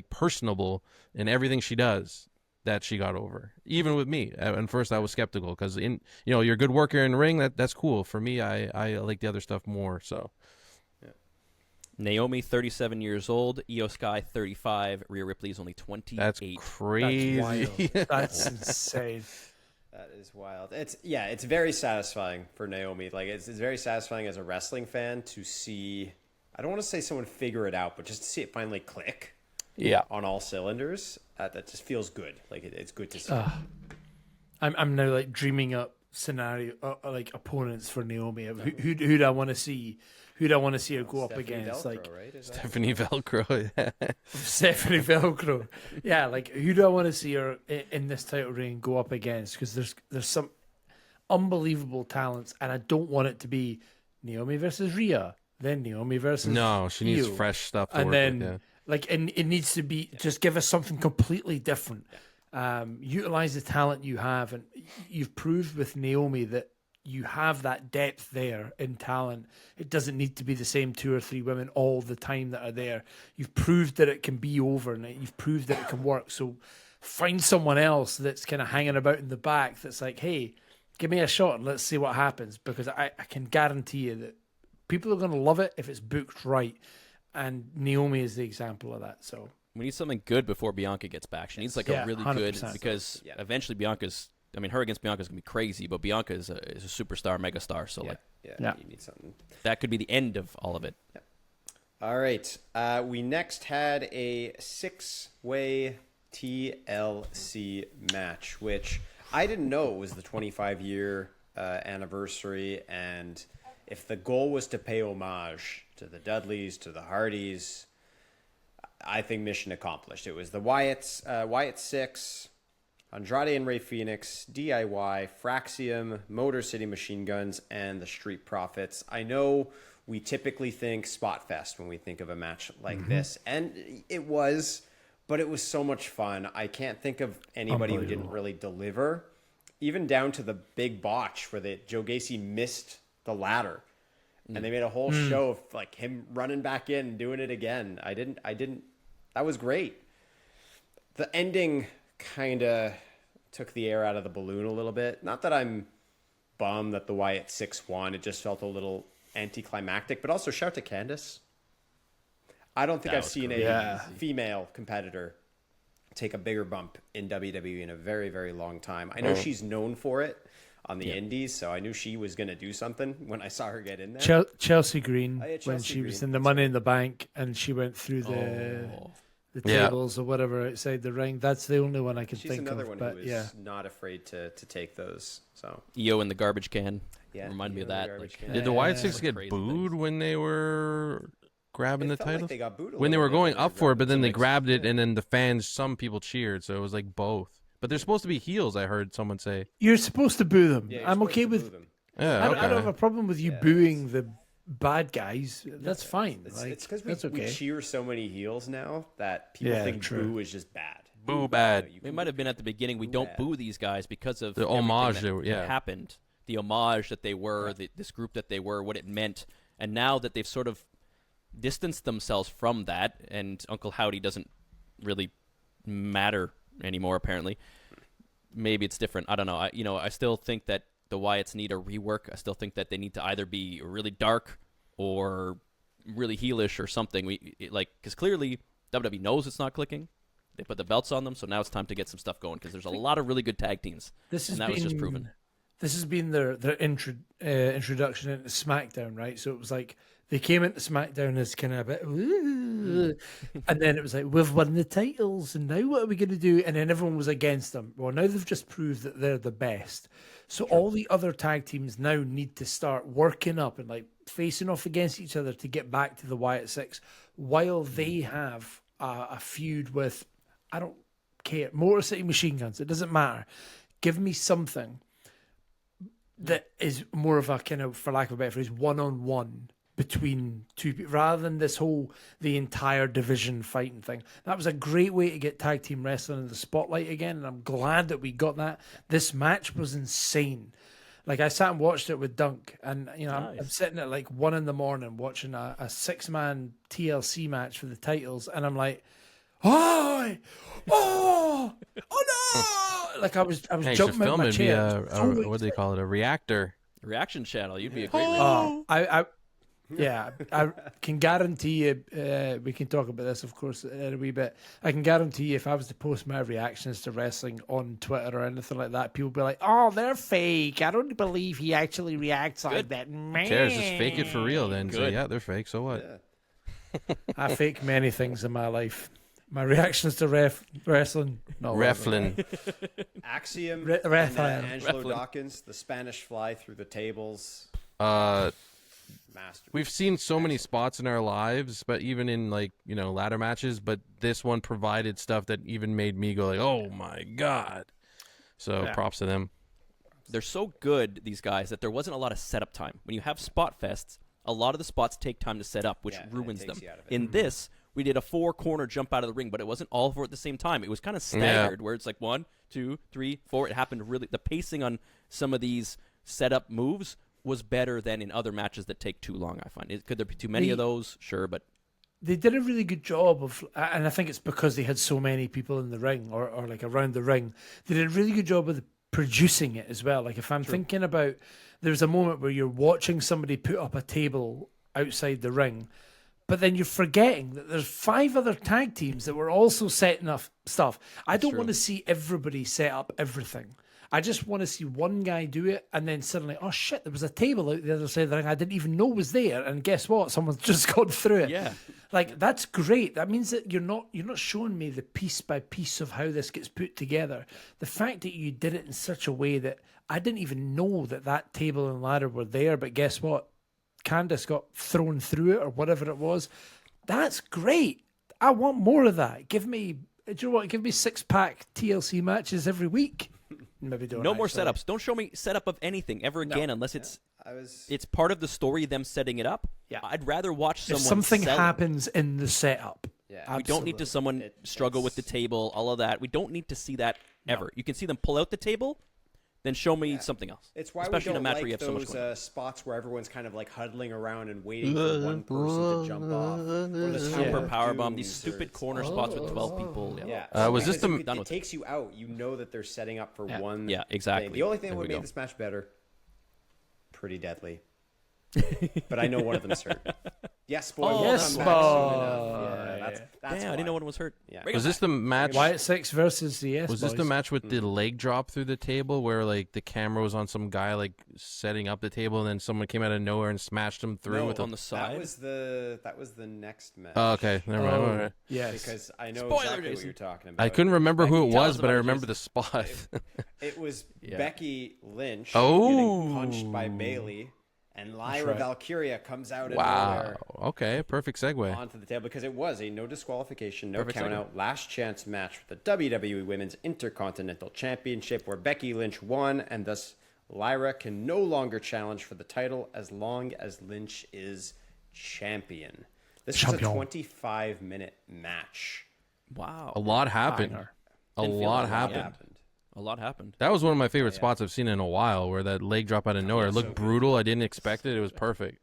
personable in everything she does that she got over, even with me. And first I was skeptical because you're a good worker in the ring. That's cool. For me, I like the other stuff more. So Naomi, 37 years old. Io Sky, 35. Rhea Ripley is only 28. that's crazy. That's wild. That's insane. That is wild. It's very satisfying for Naomi. Like it's very satisfying as a wrestling fan to see. I don't want to say someone figure it out, but just to see it finally click. Yeah. On all cylinders, that just feels good. Like it's good to see. I'm now like dreaming up scenario like opponents for Naomi. Who do I want to see? Who do I want to see her go up Stephanie against? Velcro, Like right? Is that- Stephanie Velcro. Stephanie Velcro. Yeah, like who do I want to see her in this title reign go up against? Because there's some unbelievable talents, and I don't want it to be Naomi versus Rhea, then Naomi versus No, she needs Io. fresh stuff to And work then with. Yeah. like, and it needs to be just give us something completely different. Utilize the talent you have, and you've proved with Naomi that you have that depth there in talent. It doesn't need to be the same 2 or 3 women all the time that are there. You've proved that it can be over, and you've proved that it can work. So find someone else that's kind of hanging about in the back that's like, hey, give me a shot and let's see what happens, because I can guarantee you that people are going to love it if it's booked right. And Naomi is the example of that. So We need something good before Bianca gets back. She needs like a really good, 100%. because Yeah. eventually Bianca's, I mean, her against Bianca is going to be crazy, but Bianca is a superstar, megastar. So like Yeah. You need something. that could be the end of all of it. All right. We next had a 6-way TLC match, which I didn't know it was the 25-year anniversary. And if the goal was to pay homage to the Dudleys, to the Hardys, I think mission accomplished. It was the Wyatt Six, Andrade and Rey Fenix, DIY, Fraxium, Motor City Machine Guns, and the Street Profits. I know we typically think Spot Fest when we think of a match like this, and it was, but it was so much fun. I can't think of anybody who didn't really deliver, even down to the big botch where Joe Gacy missed the ladder. And they made a whole show of like him running back in and doing it again. I didn't. That was great. The ending kind of took the air out of the balloon a little bit. Not that I'm bummed that the Wyatt 6 won. It just felt a little anticlimactic. But also shout to Candice. I don't think That I've was seen crazy. a female competitor take a bigger bump in WWE in a very, very long time. I know she's known for it. on the Indies, so I knew she was going to do something when I saw her get in there. Chelsea Green, Oh, yeah, when Chelsea she was Green, in the that's Money right. in the Bank and she went through the tables or whatever outside the ring. That's the only one I can She's think another of. one But who is not afraid to take those. So EO in the garbage can. yeah, Remind me of that. Like, Did the Wyatt Yeah. Six get Crazy booed things. when they were grabbing the it felt like titles? they got booed a When they little were bit going when they up for it, grabbed but then they mix. grabbed it, and then the fans, some people cheered, so it was like both. But they're supposed to be heels, I heard someone say. you're supposed to boo them. Yeah, you're I'm supposed okay to boo with. them. Yeah, I don't have a problem with you Yeah, booing the bad guys. That's fine. It's Like, because that's we okay. cheer so many heels now that people Yeah, think true. boo is just bad. Boo bad. You It can might have been at the beginning. We don't bad. boo these guys because of The everything homage that they were- yeah. happened. The homage that they were, this group that they were, what it meant. And now that they've sort of distanced themselves from that, and Uncle Howdy doesn't really matter anymore, apparently. Maybe it's different. I don't know. I still think that the Wyatts need a rework. I still think that they need to either be really dark or really heelish or something. Because clearly WWE knows it's not clicking. They put the belts on them, so now it's time to get some stuff going because there's a lot of really good tag teams, This has and that was just been- proven. This has been their introduction into SmackDown, right? So it was like they came into SmackDown as kind of a bit, "Ooh," and then it was like, we've won the titles, and now what are we going to do? And then everyone was against them. Well, now they've just proved that they're the best. So all the other tag teams now need to start working up and like facing off against each other to get back to the Wyatt Six, while they have a feud with, I don't care, Motor City Machine Guns. It doesn't matter. Give me something that is more of a kind of, for lack of a better phrase, one-on-one between two people, rather than this whole, the entire division fighting thing. That was a great way to get tag team wrestling in the spotlight again, and I'm glad that we got that. This match was insane. Like, I sat and watched it with Dunk, and, you know, I'm sitting at like 1 a.m. watching a 6-man TLC match for the titles, and I'm like, oh no! Like I was Hey, you should jumping out film my it. Be chair. what do they call it? A reactor. Reaction channel. You'd be a great I can guarantee you. We can talk about this, of course, in a wee bit. I can guarantee you, if I was to post my reactions to wrestling on Twitter or anything like that, people would be like, "Oh, they're fake. I don't believe he actually reacts like that." Who cares? Just fake it for real then. So, Good. yeah, they're fake. So what? I fake many things in my life. My reactions to wrestling, no, Reflin. Axiom, Re- and ref- then I am. Angelo Dawkins, the Spanish fly through the tables. Master. We've seen so many spots in our lives, but even in like, ladder matches, but this one provided stuff that even made me go like, oh my God. So props to them. They're so good, these guys, that there wasn't a lot of setup time. When you have spot fests, a lot of the spots take time to set up, which Yeah, and it ruins takes them. you out of it. In this, we did a 4-corner jump out of the ring, but it wasn't all 4 at the same time. It was kind of staggered, where it's like 1, 2, 3, 4. It happened really. The pacing on some of these setup moves was better than in other matches that take too long, I find. Could there be too many of those? Sure, but They did a really good job of, and I think it's because they had so many people in the ring or like around the ring. They did a really good job of producing it as well. Like if I'm thinking about, there's a moment where you're watching somebody put up a table outside the ring, but then you're forgetting that there's 5 other tag teams that were also setting up stuff. I don't want to see everybody set up everything. I just want to see one guy do it, and then suddenly, oh shit, there was a table out the other side of the ring I didn't even know was there, and guess what? Someone's just gone through it. Yeah. Like that's great. That means that you're not showing me the piece by piece of how this gets put together. The fact that you did it in such a way that I didn't even know that table and ladder were there, but guess what? Candice got thrown through it or whatever it was. That's great. I want more of that. Give me, do you know what? Give me 6-pack TLC matches every week. Maybe don't. no more setups. Don't show me setup of anything ever again unless it's part of the story, them setting it up. Yeah. I'd rather watch If someone something sell it. happens in the setup. Yeah. We don't need to someone struggle with the table, all of that. We don't need to see that ever. You can see them pull out the table, then show me something else. It's why especially we in a don't match like where you have so much those going on. spots where everyone's kind of like huddling around and waiting for one person to jump off. Or the Super Tower of powerbomb, these Dooms or- stupid corner spots with 12 people. Yeah. Was this Because the- it takes you out. You know that they're setting up for one Yeah, exactly. thing. The only thing that There would we make go. this match better, Pretty Deadly. but I know one of them's hurt. Yes, boy. Oh, We'll yes, come back soon boy. enough. Yeah, that's Damn, I why. didn't know one was hurt. Yeah. Bring Was him this the match? Wyatt Six versus the Yes Was this Boys. the match with the leg drop through the table, where like the camera was on some guy like setting up the table, and then someone came out of nowhere and smashed him through No, with on a... the side. That was the next match. Oh, okay, never mind. All right. Yes. Because I know Spoiler, exactly what Jason. you're talking about. I couldn't remember who it Tell was, us but I about it, remember Jason. the spot. It was Becky Lynch Oh. getting punched by Bailey, and Lyra right. Valkyria comes out of Wow. nowhere Okay, perfect segue. onto the table because it was a no disqualification, no Perfect count segue. out, last chance match for the WWE Women's Intercontinental Championship where Becky Lynch won, and thus Lyra can no longer challenge for the title as long as Lynch is champion. This was a Champion. 25-minute match. Wow. A lot happened. Banger. A Didn't feel lot like a lot happened. Happened. A lot happened. That was one of my favorite spots I've seen in a while, where that leg drop out of nowhere. It so looked good. brutal. I didn't expect it. It was perfect.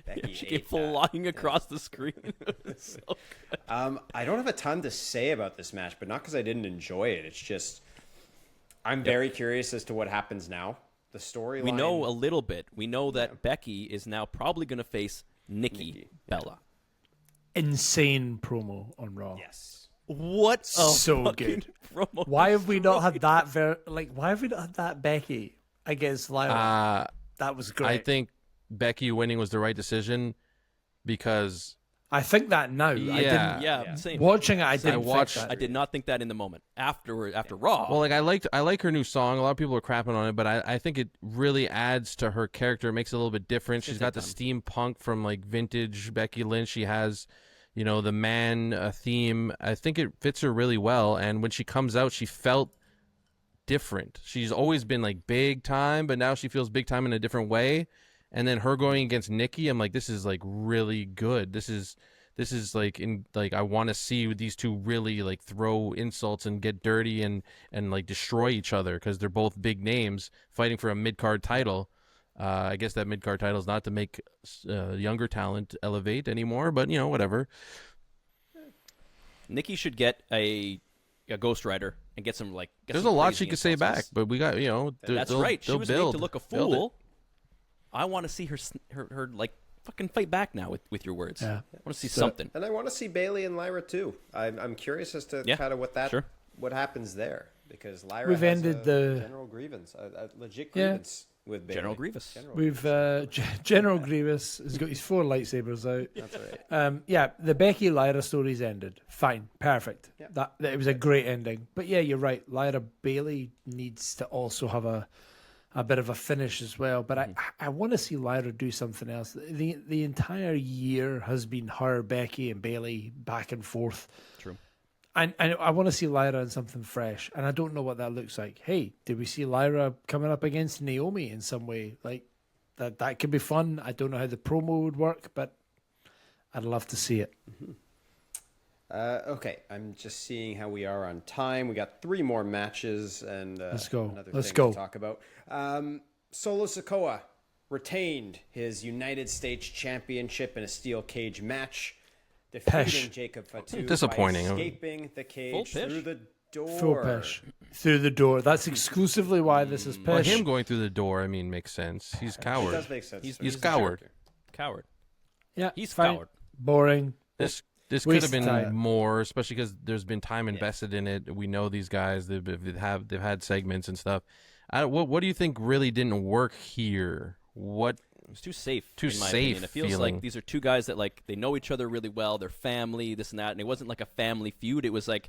Becky She came ate that. flying across the screen. So good. I don't have a ton to say about this match, but not because I didn't enjoy it. It's just I'm very curious as to what happens now. The storyline. We know a little bit. We know that Becky is now probably going to face Nikki Bella. Insane promo on Raw. Yes. What a So fucking good. promo. Why have we not had that? Why have we not had that Becky against Lyra? That was great. I think Becky winning was the right decision because I think that now. I Yeah. didn't. Yeah, same. Watching it, I didn't watched- think I that. did not think that in the moment. After Raw. well, like I like her new song. A lot of people are crapping on it, but I think it really adds to her character. It makes it a little bit different. She's got the steampunk from like vintage Becky Lynch. She has, you know, the man theme. I think it fits her really well. And when she comes out, she felt different. She's always been like big time, but now she feels big time in a different way. And then her going against Nikki, I'm like, this is like really good. This is like I want to see these two really like throw insults and get dirty and like destroy each other because they're both big names fighting for a mid-card title. I guess that mid-card title is not to make younger talent elevate anymore, but you know, whatever. Nikki should get a Ghost Rider and get some There's a lot she could say back, but we got, you know, That's they'll- right. She they'll was build, made to look a build it. fool. I want to see her like fucking fight back now with your words. Yeah. I want to see something. And I want to see Bailey and Lyra too. I'm curious as to Yeah, kind of sure. what happens there because Lyra We've has ended a the- general grievance, a legit Yeah. grievance with Bailey. General Grievous. We've General Grievous has got his 4 lightsabers out. That's right. Yeah, the Becky Lyra story's ended. Fine, perfect. Yeah. That it was a great ending. But yeah, you're right. Lyra Bailey needs to also have a bit of a finish as well. But I want to see Lyra do something else. The entire year has been her, Becky, and Bailey back and forth. True. And I want to see Lyra in something fresh, and I don't know what that looks like. Hey, did we see Lyra coming up against Naomi in some way? Like that could be fun. I don't know how the promo would work, but I'd love to see it. Okay, I'm just seeing how we are on time. We got 3 more matches and Let's go. another Let's thing go. to talk about. Solo Sokoa retained his United States Championship in a steel cage match, defeating Pish. Jacob Fatu Disappointing. by escaping the cage pish. through the door. Full pish through the door. That's exclusively why this is Well, pish. him going through the door, I mean, makes sense. He's It coward. does make sense. He's a coward. character. Coward. Yeah, He's fine. coward. Boring. This could have Waste been time. more, especially because there's been time invested in it. We know these guys; they've had segments and stuff. What do you think really didn't work here? What? It was too safe. Too in my safe opinion. It feels feeling. like these are two guys that like they know each other really well. They're family, this and that, and it wasn't like a family feud. It was like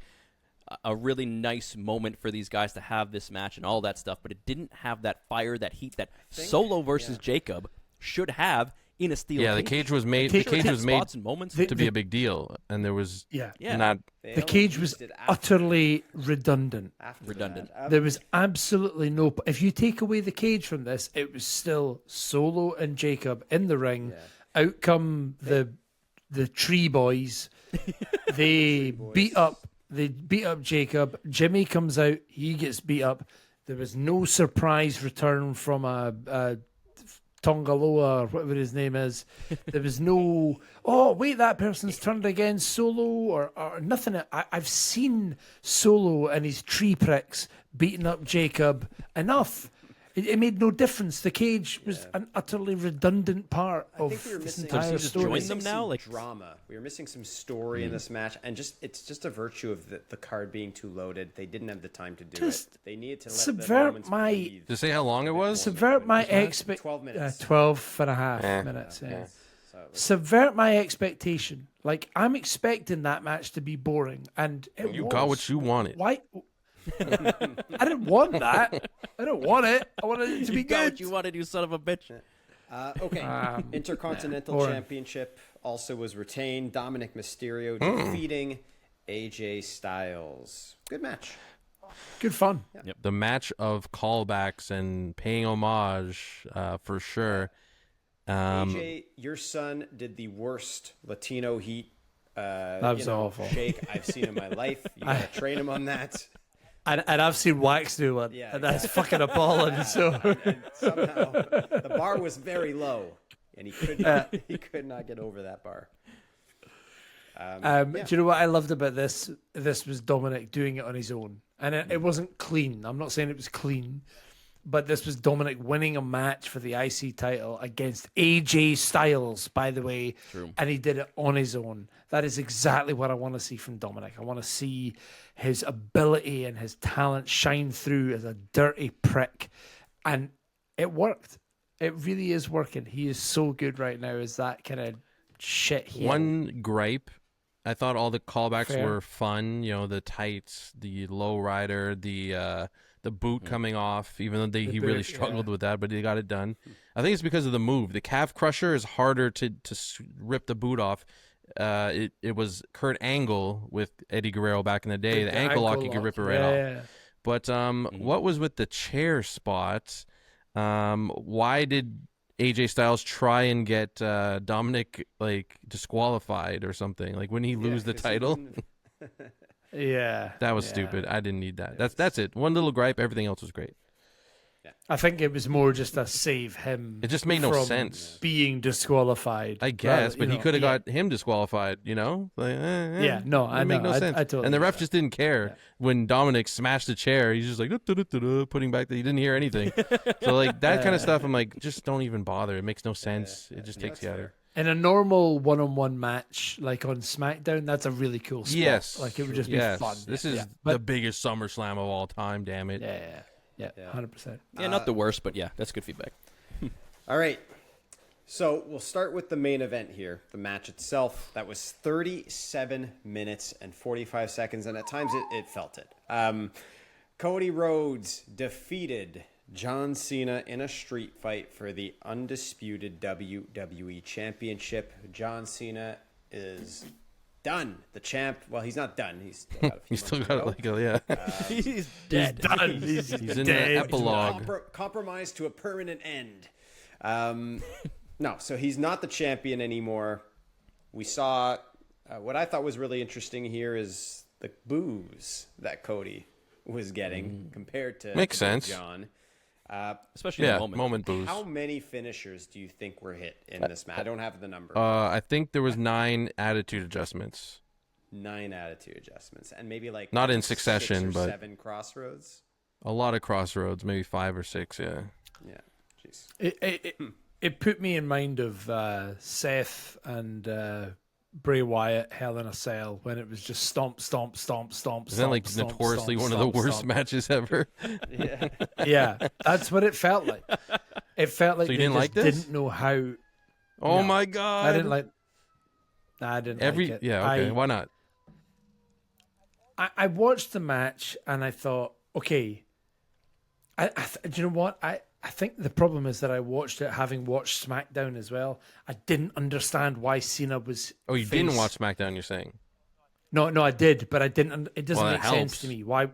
a really nice moment for these guys to have this match and all that stuff. But it didn't have that fire, that heat that Solo versus Jacob should have in a steel. Yeah, the cage was made. The cage was made spots and moments. The- to be a big deal, and there was Yeah. Yeah. not. They The only cage was used it after- utterly redundant. after redundant. that. There was absolutely no. If you take away the cage from this, it was still Solo and Jacob in the ring. Out come the Tree Boys. They beat up. They beat up Jacob. Jimmy comes out. He gets beat up. There was no surprise return from a Tongaloa or whatever his name is. There was no, oh, wait, that person's turned against Solo or nothing. I've seen Solo and his tree pricks beating up Jacob enough. It made no difference. The cage was an utterly redundant part I of think we were this missing. entire just story. join them now, like drama. We were missing some story in this match, and it's just a virtue of the card being too loaded. They didn't have the time to do Just it. They needed to let the subvert moments my- breathe. To say how long it was? Subvert my 12 minutes. 12 and a half minutes. Yeah. So it was- Subvert my expectation. Like, I'm expecting that match to be boring, and You got what you wanted. Why? I didn't want that. I don't want it. I wanted it to be You got good. what you wanted, you son of a bitch. Okay. Intercontinental boring. Championship also was retained. Dominic Mysterio defeating AJ Styles. Good match. Good fun. The match of callbacks and paying homage, for sure. AJ, your son did the worst Latino heat That was awful. shake I've seen in my life. You gotta train him on that. And I've seen Wax do one, Yeah, and that's fucking appalling. So And somehow the bar was very low, and he could not get over that bar. Do you know what I loved about this? This was Dominic doing it on his own, and it wasn't clean. I'm not saying it was clean, but this was Dominic winning a match for the IC title against AJ Styles, by the way, and he did it on his own. That is exactly what I want to see from Dominic. I want to see his ability and his talent shine through as a dirty prick, and it worked. It really is working. He is so good right now as that kind of shit heel. One gripe, I thought all the callbacks Fair. were fun. You know, the tights, the low rider, the boot coming off. Even though he really boot, struggled with that, but he got it done. I think it's because of the move. The calf crusher is harder to rip the boot off. It was Kurt Angle with Eddie Guerrero back in the day. The ankle lock, you could rip it right off. Yeah. But what was with the chair spot? Why did AJ Styles try and get Dominic like disqualified or something? Like when he lose the 'cause he title? wouldn't Yeah, That was stupid. I didn't need that. That's it. One little gripe. Everything else was great. I think it was more just to save him. It just made no from sense. being disqualified. I guess, Rather, but you he know, could have yeah. got him disqualified. You know? Like, Yeah, no, I It made know. no I sense. totally And the get ref that. just didn't care when Dominic smashed the chair. He's just like putting back. He didn't hear anything. So like that kind of stuff, I'm like, just don't even bother. It makes no sense. It just takes you out of it. In a normal one-on-one match, like on SmackDown, that's a really cool spot. Yes. Like it would just be yes. fun. This is Yeah. the But, biggest SummerSlam of all time. Damn it. yeah, 100%. Yeah, not the worst, but yeah, that's good feedback. All right. So we'll start with the main event here, the match itself. That was 37 minutes and 45 seconds, and at times it felt it. Cody Rhodes defeated John Cena in a street fight for the undisputed WWE Championship. John Cena is done. The champ. Well, he's not done. He's still got a few He's still months got to it go. like He's dead. Done. He's in dead. the epilogue. Compromise to a permanent end. No, so he's not the champion anymore. We saw what I thought was really interesting here is the boos that Cody was getting compared to Makes sense. John. Especially in Yeah, the moment boost. How many finishers do you think were hit in this match? I don't have the number. I think there was 9 attitude adjustments. 9 attitude adjustments, and maybe like Not in 6 succession, or but 7 crossroads. a lot of crossroads, maybe 5 or 6. Yeah. Yeah, jeez. It put me in mind of Seth and Bray Wyatt, Hell in a Cell, when it was just stomp, stomp, stomp, stomp. Isn't that like stomp, notoriously stomp, one of the stomp, worst stomp. matches ever? Yeah. Yeah, that's what it felt like. It felt like So you they didn't just like this? didn't know how. Oh No. my god! I didn't like. Nah, I didn't like it. Yeah, okay. Why not? I watched the match and I thought, okay, do you know what? I think the problem is that I watched it having watched SmackDown as well. I didn't understand why Cena was. Oh, you didn't watch SmackDown? You're saying? No, I did, but I didn't. It doesn't Well, make that sense helps. to me. Why?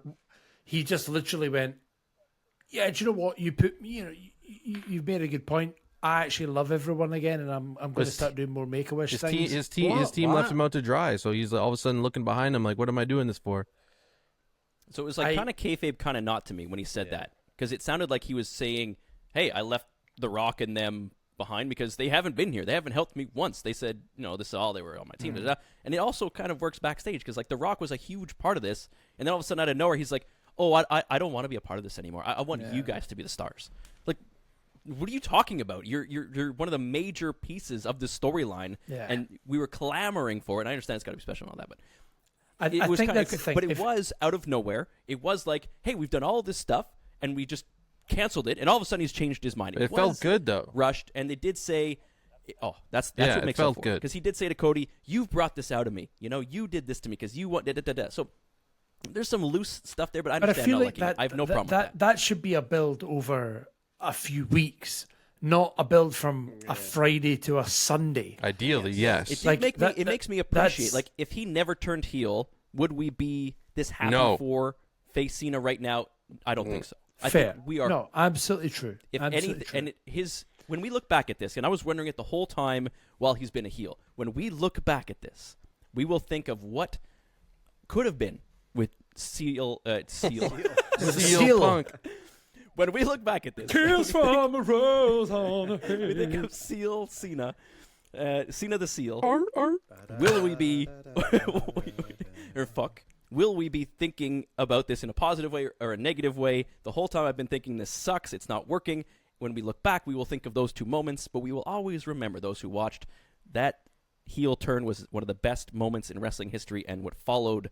He just literally went, yeah. Do you know what? You put me. You've made a good point. I actually love everyone again, and I'm going to His- start doing more Make-A-Wish His things. his team left What? him out to dry, so he's all of a sudden looking behind him like, "What am I doing this for?" So it was like kind of kayfabe, kind of not to me when he said that, because it sounded like he was saying, "Hey, I left The Rock and them behind because they haven't been here. They haven't helped me once. They said, no, this is all they were on my team." Mm-hmm. da, da, da. And it also kind of works backstage because like The Rock was a huge part of this, and then all of a sudden out of nowhere he's like, oh, I don't want to be a part of this anymore. I want you guys to be the stars. Like, what are you talking about? You're one of the major pieces of the storyline, and we were clamoring for it. And I understand it's got to be special and all that, but I was think kinda, that's the thing. But it was out of nowhere. It was like, hey, we've done all this stuff, and we just canceled it, and all of a sudden he's changed his mind. It felt good though. Rushed, and they did say, "Oh, that's what it makes felt up for good." Because he did say to Cody, "You've brought this out of me. You know, you did this to me because you want da." So there's some loose stuff there, but I understand. But I feel not like liking it. I have no problem with that. That should be a build over a few weeks, not a build from a Friday to a Sunday. Ideally, yes. It Like, makes me appreciate. that's- Like, if he never turned heel, would we be this happy No. for face Cena right now? I don't think so. I Fair. think we are. No, absolutely true. If absolutely any, true. and when we look back at this, and I was wondering it the whole time while he's been a heel. When we look back at this, we will think of what could have been with Seal. Seal. Punk. When we look back at this, Tears from a rose on a we think of Seal Cena, Cena the Seal. Arr. Will we be, or fuck? Will we be thinking about this in a positive way or a negative way? The whole time I've been thinking this sucks. It's not working. When we look back, we will think of those two moments, but we will always remember, those who watched, that heel turn was one of the best moments in wrestling history, and what followed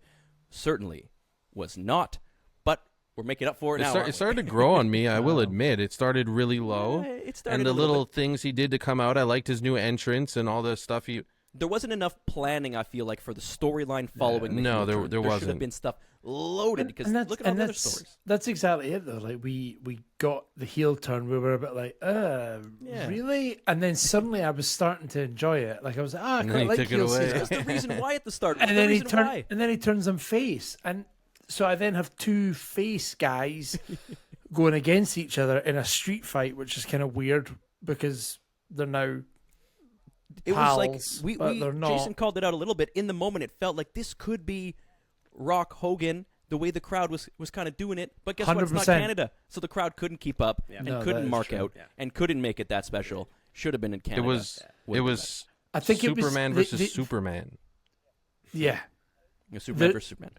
certainly was not. But we're making up for it now. It started to grow on me, I will admit. It started really low. Yeah, it started and the a little little bit. things he did to come out, I liked his new entrance and all the stuff he... There wasn't enough planning, I feel like, for the storyline following the No, heel there turn. There should have wasn't. been stuff loaded, because look at all the other stories. That's exactly it, though. Like we got the heel turn. We were a bit like, really? And then suddenly I was starting to enjoy it. Like I was like, I And quite then he like took it heel away. Cena. That's the reason why at the start. And the then reason why. he turns him face, and so I then have two face guys going against each other in a street fight, which is kind of weird because they're now It pals, was like but they're not. Jason called it out a little bit. In the moment, it felt like this could be Rock Hogan, the way the crowd was kind of doing it. But guess what? It's not 100%. Canada, so the crowd couldn't keep up and No, that couldn't is mark true. out and couldn't make it that special. Should have been in Canada. It was I think Superman it was, versus Superman. Yeah, Superman versus Superman.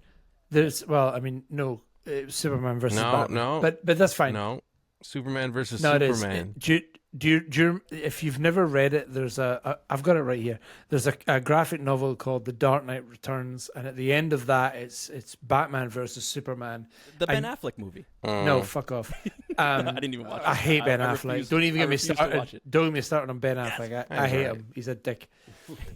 there's no, it was Superman versus No, Batman. no. but that's fine. No. Superman versus No, it Superman. is. Do you, if you've never read it, there's I've got it right here. There's a graphic novel called The Dark Knight Returns, and at the end of that, it's Batman versus Superman. The Ben Affleck movie. No, fuck off. I didn't even watch it. I hate Ben I Affleck. refuse- Don't even I get me refuse to watch started. it. Don't get me started on Ben Affleck. I hate him. He's a dick.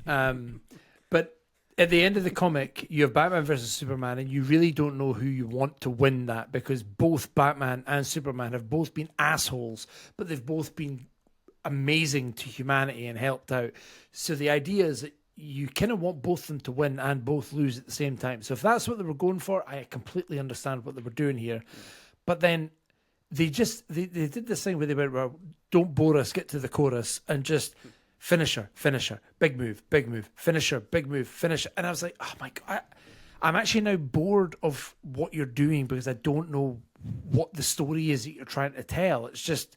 But at the end of the comic, you have Batman versus Superman, and you really don't know who you want to win that, because both Batman and Superman have both been assholes, but they've both been amazing to humanity and helped out. So the idea is that you kind of want both of them to win and both lose at the same time. So if that's what they were going for, I completely understand what they were doing here. But then they did this thing where they went, well, don't bore us, get to the chorus, and just finisher, big move, finisher, big move, finisher. And I was like, oh my God, I'm actually now bored of what you're doing, because I don't know what the story is that you're trying to tell. It's just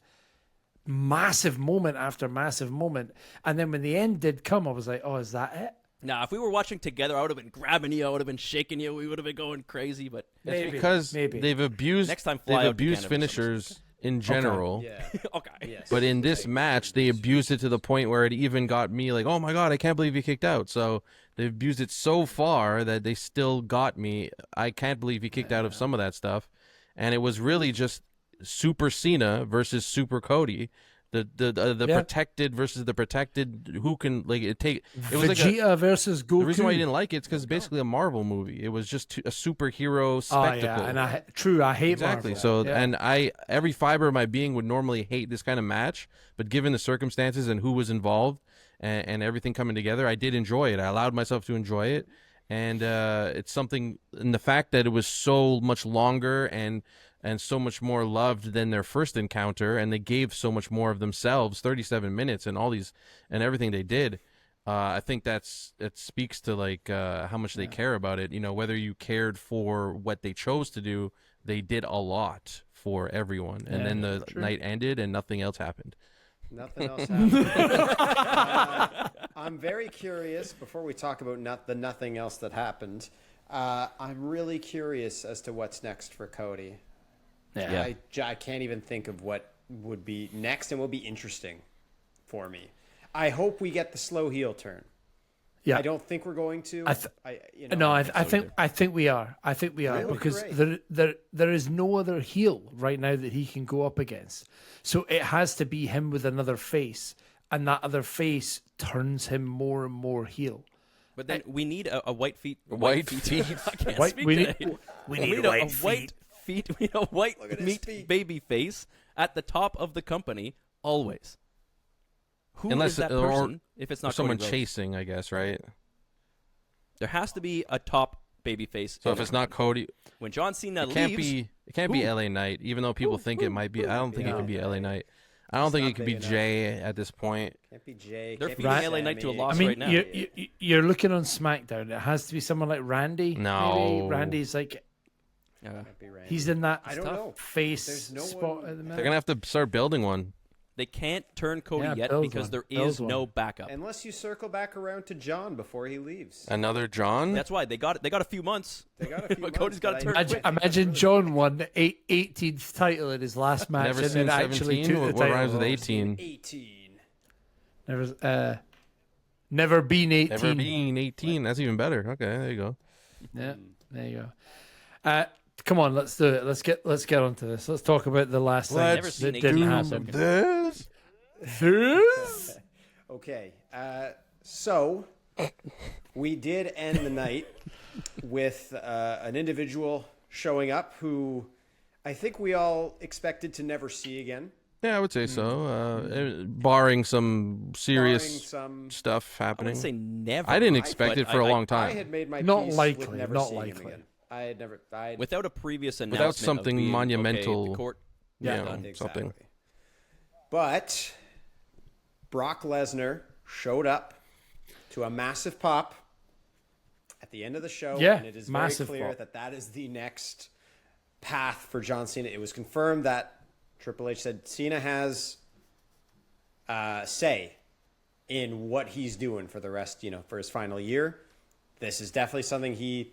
massive moment after massive moment. And then when the end did come, I was like, oh, is that it? Now, if we were watching together, I would have been grabbing you, I would have been shaking you, we would have been going crazy. But Maybe. Because Maybe. they've abused Next time, fly out to abused Canada for finishers in general. okay. Yes. But in this match, they abused it to the point where it even got me like, oh my God, I can't believe he kicked out. So they abused it so far that they still got me. I can't believe he kicked out of some of that stuff. And it was really just Super Cena versus Super Cody. The protected versus the protected. Who can like it take? It was Vegeta versus Goku. the reason why you didn't like it is because it's basically a Marvel movie. It was just a superhero spectacle. Oh, yeah. And I hate Exactly. Marvel. So, Yeah. and every fiber of my being would normally hate this kind of match, but given the circumstances and who was involved and everything coming together, I did enjoy it. I allowed myself to enjoy it, and it's something. And the fact that it was so much longer and so much more loved than their first encounter, and they gave so much more of themselves, 37 minutes, and all these and everything they did. I think it speaks to like how much they care about it. You know, whether you cared for what they chose to do, they did a lot for everyone. And then the night ended and nothing else happened. Nothing else happened. I'm very curious, before we talk about the nothing else that happened, I'm really curious as to what's next for Cody. Yeah. I can't even think of what would be next and will be interesting for me. I hope we get the slow heel turn. Yeah. I don't think we're going to. I think we are. I think we are Really? because Great. there is no other heel right now that he can go up against. So it has to be him with another face, and that other face turns him more and more heel. But then we need a white feet. White feet. feet. I can't White- speak we need- today. we We need need white a white feet. We need a white Look at his meat feet. baby face at the top of the company always. Who Unless is that or person if it's Or not someone Cody Rhodes? chasing, I guess, right? There has to be a top baby face. So if it's not Cody, when John Cena it can't leaves, be. It can't be Who? LA Knight, even though people think it might be. I don't think it No. could be LA Knight. I don't think not it could be big enough. Jay at this point. Can't be Jay. They're can't be feeding LA Knight to a Sammy. loss I mean, right now. you're looking on SmackDown. It has to be someone like Randy. No. Maybe. Randy's like Can't be Randy. he's in that I don't know. face There's no spot one- at the minute. They're gonna have to start building one. they can't turn Cody Yeah, yet build because one. there Build is no one. backup. Unless you circle back around to John before he leaves. Another John. That's why they got a few months. They got a few But Cody's months, got but to turn. I- Imagine, imagine John won the 18th title in his last match, Never and seen then actually 17. took the What title. rhymes with off. 18? 18. Never been 18. Never been 18. That's even better. Okay, there you go. Yeah, there you go. Come on, let's do it. Let's get onto this. Let's talk about the last thing Never that seen didn't 18. happen. This. This? Okay, so we did end the night with an individual showing up who I think we all expected to never see again. Yeah, I would say so. Barring some serious Barring some, stuff I happening. wouldn't say never. I didn't expect but it for a long I time. had made my Not peace likely, with never not seeing him likely. again. I had never. I without a previous announcement. of something being, monumental. Okay, the court. Yeah, done. exactly. something. But Brock Lesnar showed up to a massive pop at the end of the show, Yeah, and it is very massive clear pop. that that is the next path for John Cena. It was confirmed that Triple H said Cena has say in what he's doing for the rest, for his final year. This is definitely something he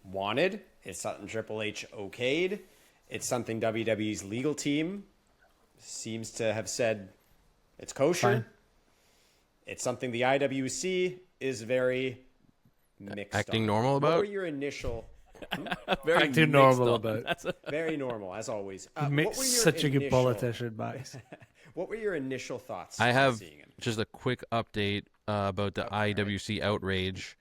wanted. It's something Triple H okayed. It's something WWE's legal team seems to have said it's kosher. Fine. It's something the IWC is very mixed Acting on. normal What about? were your initial... Very Acting mixed normal on. about. That's Very normal, as always. What Makes were your such a good initial- politician, Max. What were your initial thoughts? I on have seeing him? just a quick update about the IWC outrage.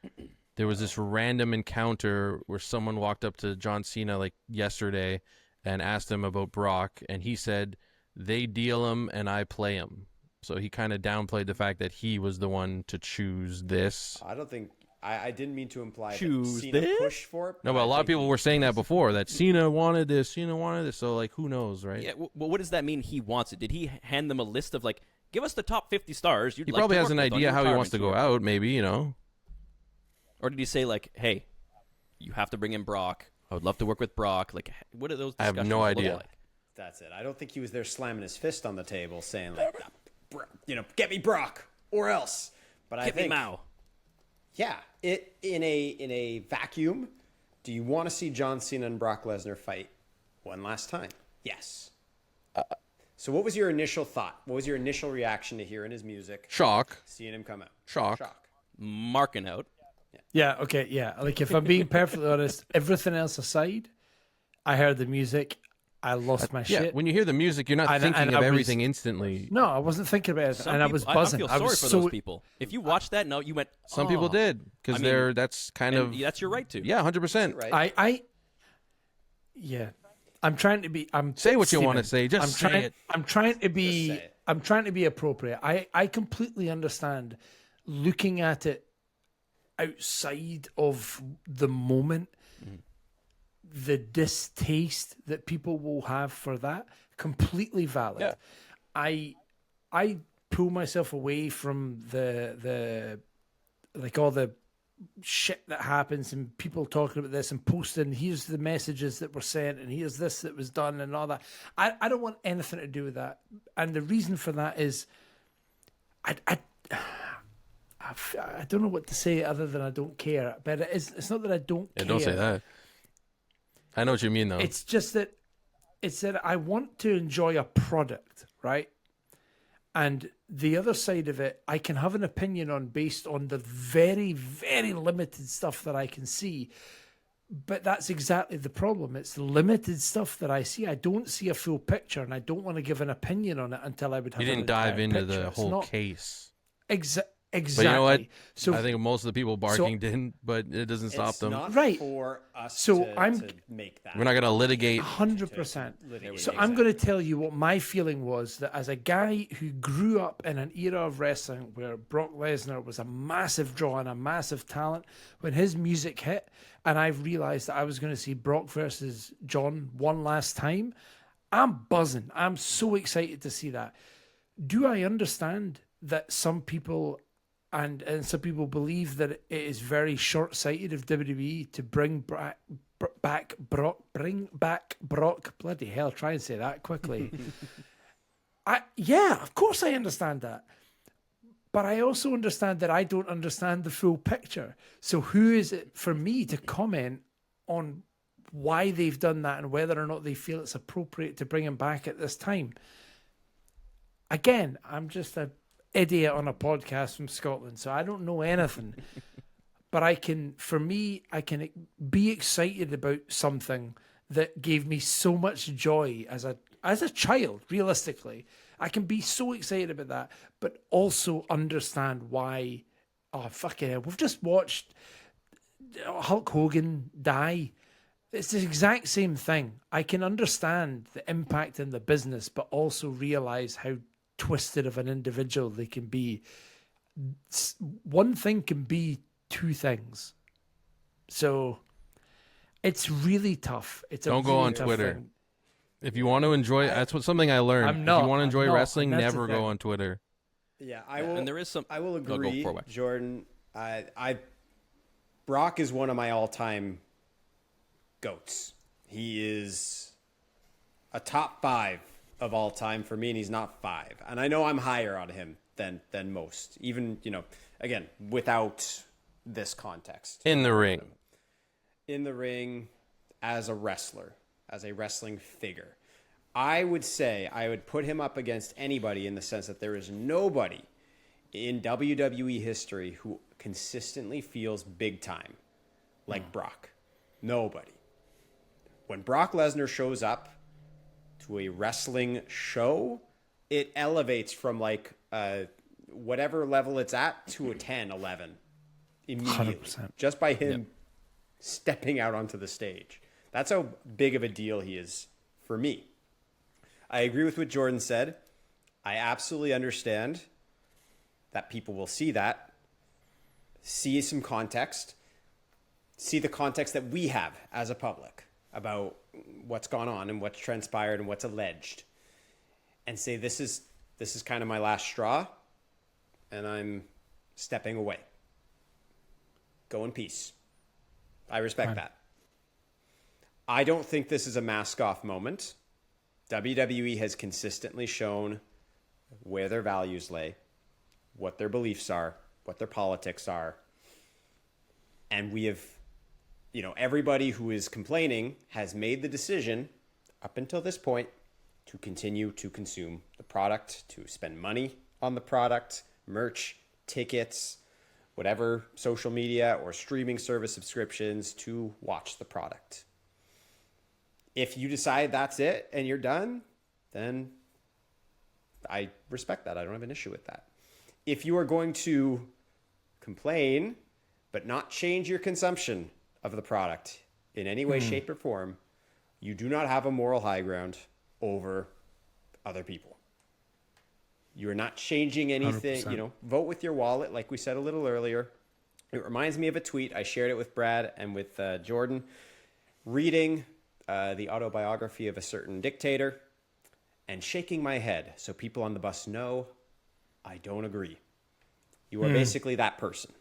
There was this random encounter where someone walked up to John Cena like yesterday and asked him about Brock, and he said, "They deal him and I play him." So he kind of downplayed the fact that he was the one to choose this. I don't think... I didn't mean to imply Choose that Cena this? pushed for it. No, but I a lot of think people he- were saying that before, that Cena wanted this, so like who knows, right? Yeah, well, what does that mean? He wants it. Did he hand them a list of like, give us the top 50 stars? You'd He like probably to has work an with on idea your how he wants to retirement go tour? out, maybe, Or did he say like, hey, you have to bring in Brock? I would love to work with Brock. Like, what are those? I have no discussions look idea. Like? That's it. I don't think he was there slamming his fist on the table saying like, get me Brock or else. But I Get me think, Mao. yeah, it in a vacuum. Do you want to see John Cena and Brock Lesnar fight one last time? Yes. So what was your initial thought? What was your initial reaction to hearing his music, Shock. seeing him come out? Shock. Marking out. Yeah, okay, yeah. Like, if I'm being perfectly honest, everything else aside, I heard the music, I lost my Yeah, shit. when you hear the music, you're not And- thinking and of I was- everything instantly. No, I wasn't thinking about it, Some and I people- was buzzing. I feel sorry was for so, those people. If you watch that, no, you went. Some people "Oh." did because I mean, that's kind And of that's your right to. yeah, 100%. Right. Yeah, I'm trying to be. Say what you Steven, wanna say, just I'm say trying, it. I'm trying to be. Just say it. I'm trying to be appropriate. I completely understand looking at it outside of the moment, the distaste that people will have for that. Completely valid. Yeah. I pull myself away from the like all the shit that happens and people talking about this and posting, here's the messages that were sent and here's this that was done and all that. I don't want anything to do with that. And the reason for that is I I don't know what to say other than I don't care. But it's not that I don't care. Don't say that. I know what you mean, though. It's just that I want to enjoy a product, right? And the other side of it, I can have an opinion on based on the very, very limited stuff that I can see. But that's exactly the problem. It's the limited stuff that I see. I don't see a full picture, and I don't want to give an opinion on it until I would have. You didn't dive into the whole case. Exactly. But you know what? So I think most of the people barking didn't, but it doesn't stop It's them. not Right. for us So to make that. We're not going to litigate. 100%. litigate. So I'm going to tell you what my feeling was, that as a guy who grew up in an era of wrestling where Brock Lesnar was a massive draw and a massive talent, when his music hit and I realized that I was going to see Brock versus John one last time, I'm buzzing. I'm so excited to see that. Do I understand that some people and some people believe that it is very short-sighted of WWE to bring back Brock? Bloody hell! Try and say that quickly. Yeah, of course I understand that, but I also understand that I don't understand the full picture. So who is it for me to comment on why they've done that and whether or not they feel it's appropriate to bring him back at this time? Again, I'm just a idiot on a podcast from Scotland, so I don't know anything. But I can be excited about something that gave me so much joy as a child. Realistically, I can be so excited about that, but also understand why. Oh fucking hell! We've just watched Hulk Hogan die. It's the exact same thing. I can understand the impact in the business, but also realize how twisted of an individual they can be. One thing can be two things. So it's really tough. Don't go on Twitter. Thing. If you want to enjoy, that's something I learned. I'm not, if you want to enjoy wrestling, never go on Twitter. Yeah, I will. And there is some. I will go agree, forward. Jordan. Brock is one of my all-time goats. He is a top 5 of all time for me, and he's not 5. And I know I'm higher on him than most. Even, again, without this context. In the ring. In the ring, as a wrestler, as a wrestling figure. I would say I would put him up against anybody in the sense that there is nobody in WWE history who consistently feels big time like Brock. Nobody. When Brock Lesnar shows up to a wrestling show, it elevates from like whatever level it's at to a 10, 11 immediately. 100%. Just by him stepping out onto the stage. That's how big of a deal he is for me. I agree with what Jordan said. I absolutely understand that people will see that, see some context, see the context that we have as a public about what's gone on and what's transpired and what's alleged, and say this is kind of my last straw, and I'm stepping away. Go in peace. I respect that. I don't think this is a mask-off moment. WWE has consistently shown where their values lay, what their beliefs are, what their politics are. And we have, everybody who is complaining has made the decision up until this point to continue to consume the product, to spend money on the product, merch, tickets, whatever social media or streaming service subscriptions to watch the product. If you decide that's it and you're done, then I respect that. I don't have an issue with that. If you are going to complain but not change your consumption of the product in any way, shape, or form, you do not have a moral high ground over other people. You are not changing anything. 100%. Vote with your wallet, like we said a little earlier. It reminds me of a tweet. I shared it with Brad and with Jordan. Reading the autobiography of a certain dictator and shaking my head so people on the bus know I don't agree. You are basically that person.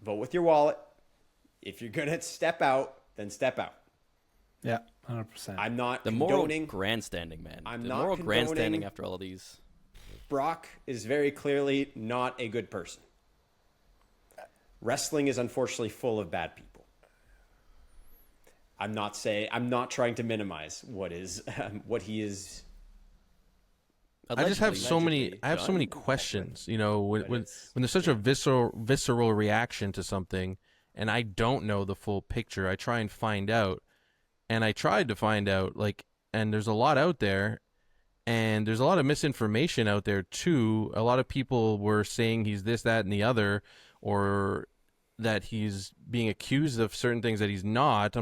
Vote with your wallet. If you're going to step out, then step out. Yeah, 100%. I'm not The moral condoning. grandstanding, man. I'm the not moral condoning- grandstanding after all of these. Brock is very clearly not a good person. Wrestling is unfortunately full of bad people. I'm not trying to minimize what he is. I just have so many. Allegedly I have so many done. questions. You know, when it's- there's such a visceral reaction to something, and I don't know the full picture. I try and find out, and I tried to find out. And there's a lot out there, and there's a lot of misinformation out there too. A lot of people were saying he's this, that, and the other, or that he's being accused of certain things that he's not.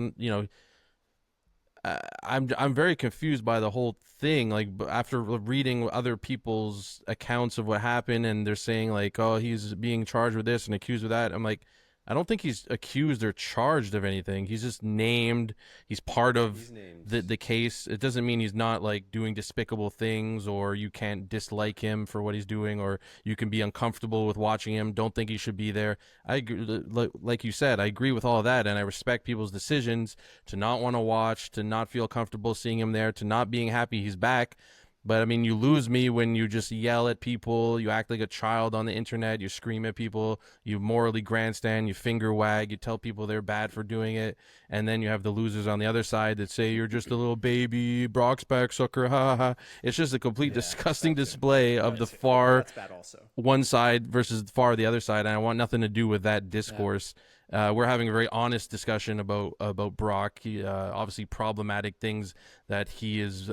I'm very confused by the whole thing. Like, after reading other people's accounts of what happened, and they're saying like, oh, he's being charged with this and accused with that. I'm like, I don't think he's accused or charged of anything. He's just named. He's part of the case. It doesn't mean he's not like doing despicable things, or you can't dislike him for what he's doing, or you can be uncomfortable with watching him. Don't think he should be there. I agree, like you said, I agree with all of that, and I respect people's decisions to not want to watch, to not feel comfortable seeing him there, to not being happy he's back. But I mean, you lose me when you just yell at people, you act like a child on the internet, you scream at people, you morally grandstand, you finger wag, you tell people they're bad for doing it, and then you have the losers on the other side that say you're just a little baby, Brock's back, sucker, ha ha ha. It's just a complete disgusting display of the far That's bad also. one side versus far the other side, and I want nothing to do with that discourse. We're having a very honest discussion about Brock. He, obviously problematic things that he is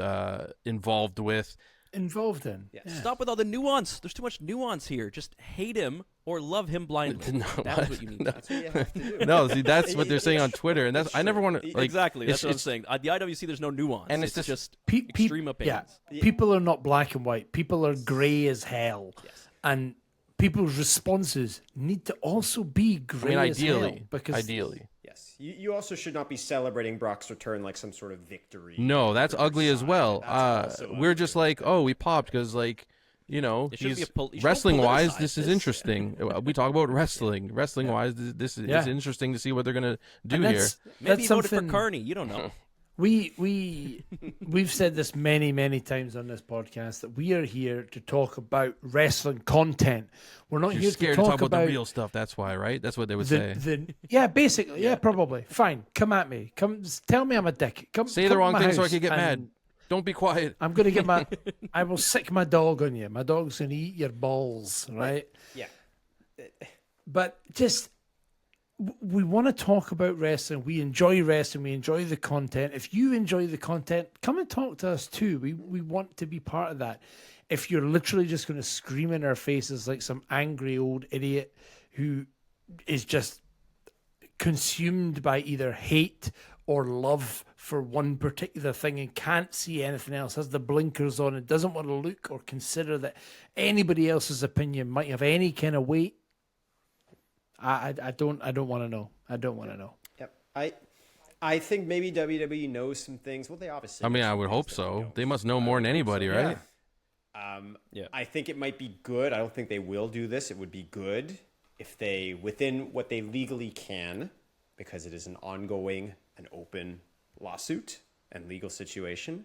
involved with. Involved in. Yes. Yeah. Stop with all the nuance. There's too much nuance here. Just hate him or love him blindly. No, That's what you need. That's what you have to do. No, see, that's what they're saying on Twitter, and that's I never want to like Exactly. That's what I'm it's- saying. At the IWC, there's no nuance. And it's it's just Yeah, extreme opinions. people are not black and white. People are grey as hell. Yes. And people's responses need to also be I grey mean, as hell. ideally, Because ideally. Yes. You also should not be celebrating Brock's return like some sort of victory. No, that's for ugly your as side. well. That's also We're ugly. just like, oh, we popped because, like, you know, It shouldn't be he's a you shouldn't wrestling wise. politicize This is this. interesting. We talk about wrestling. Wrestling wise, this is Yeah. it's interesting to see what they're gonna do and here. Maybe that's he voted for something Carney. You don't know. we've said this many times on this podcast that we are here to talk about wrestling content. We're not You're here scared to to talk talk about the real stuff. That's why, right? That's what they would say. yeah, basically, yeah, probably. Fine, come at me. Come, tell me I'm a dick. Come Say come the to wrong my thing so I house can get and mad. Don't be quiet. I'm gonna get my. I will sick my dog on you. My dog's gonna eat your balls, right? Yeah. But just we want to talk about wrestling. We enjoy wrestling. We enjoy the content. If you enjoy the content, come and talk to us too. We want to be part of that. If you're literally just going to scream in our faces like some angry old idiot who is just consumed by either hate or love for one particular thing and can't see anything else, has the blinkers on and doesn't want to look or consider that anybody else's opinion might have any kind of weight, I don't want to know. I don't want to know. Yep. I think maybe WWE knows some things. Well, they obviously. I mean, know I some would things hope that we so. don't. They must know more than anybody, right? Yeah. I think it might be good. I don't think they will do this. It would be good if they, within what they legally can, because it is an ongoing and open lawsuit and legal situation,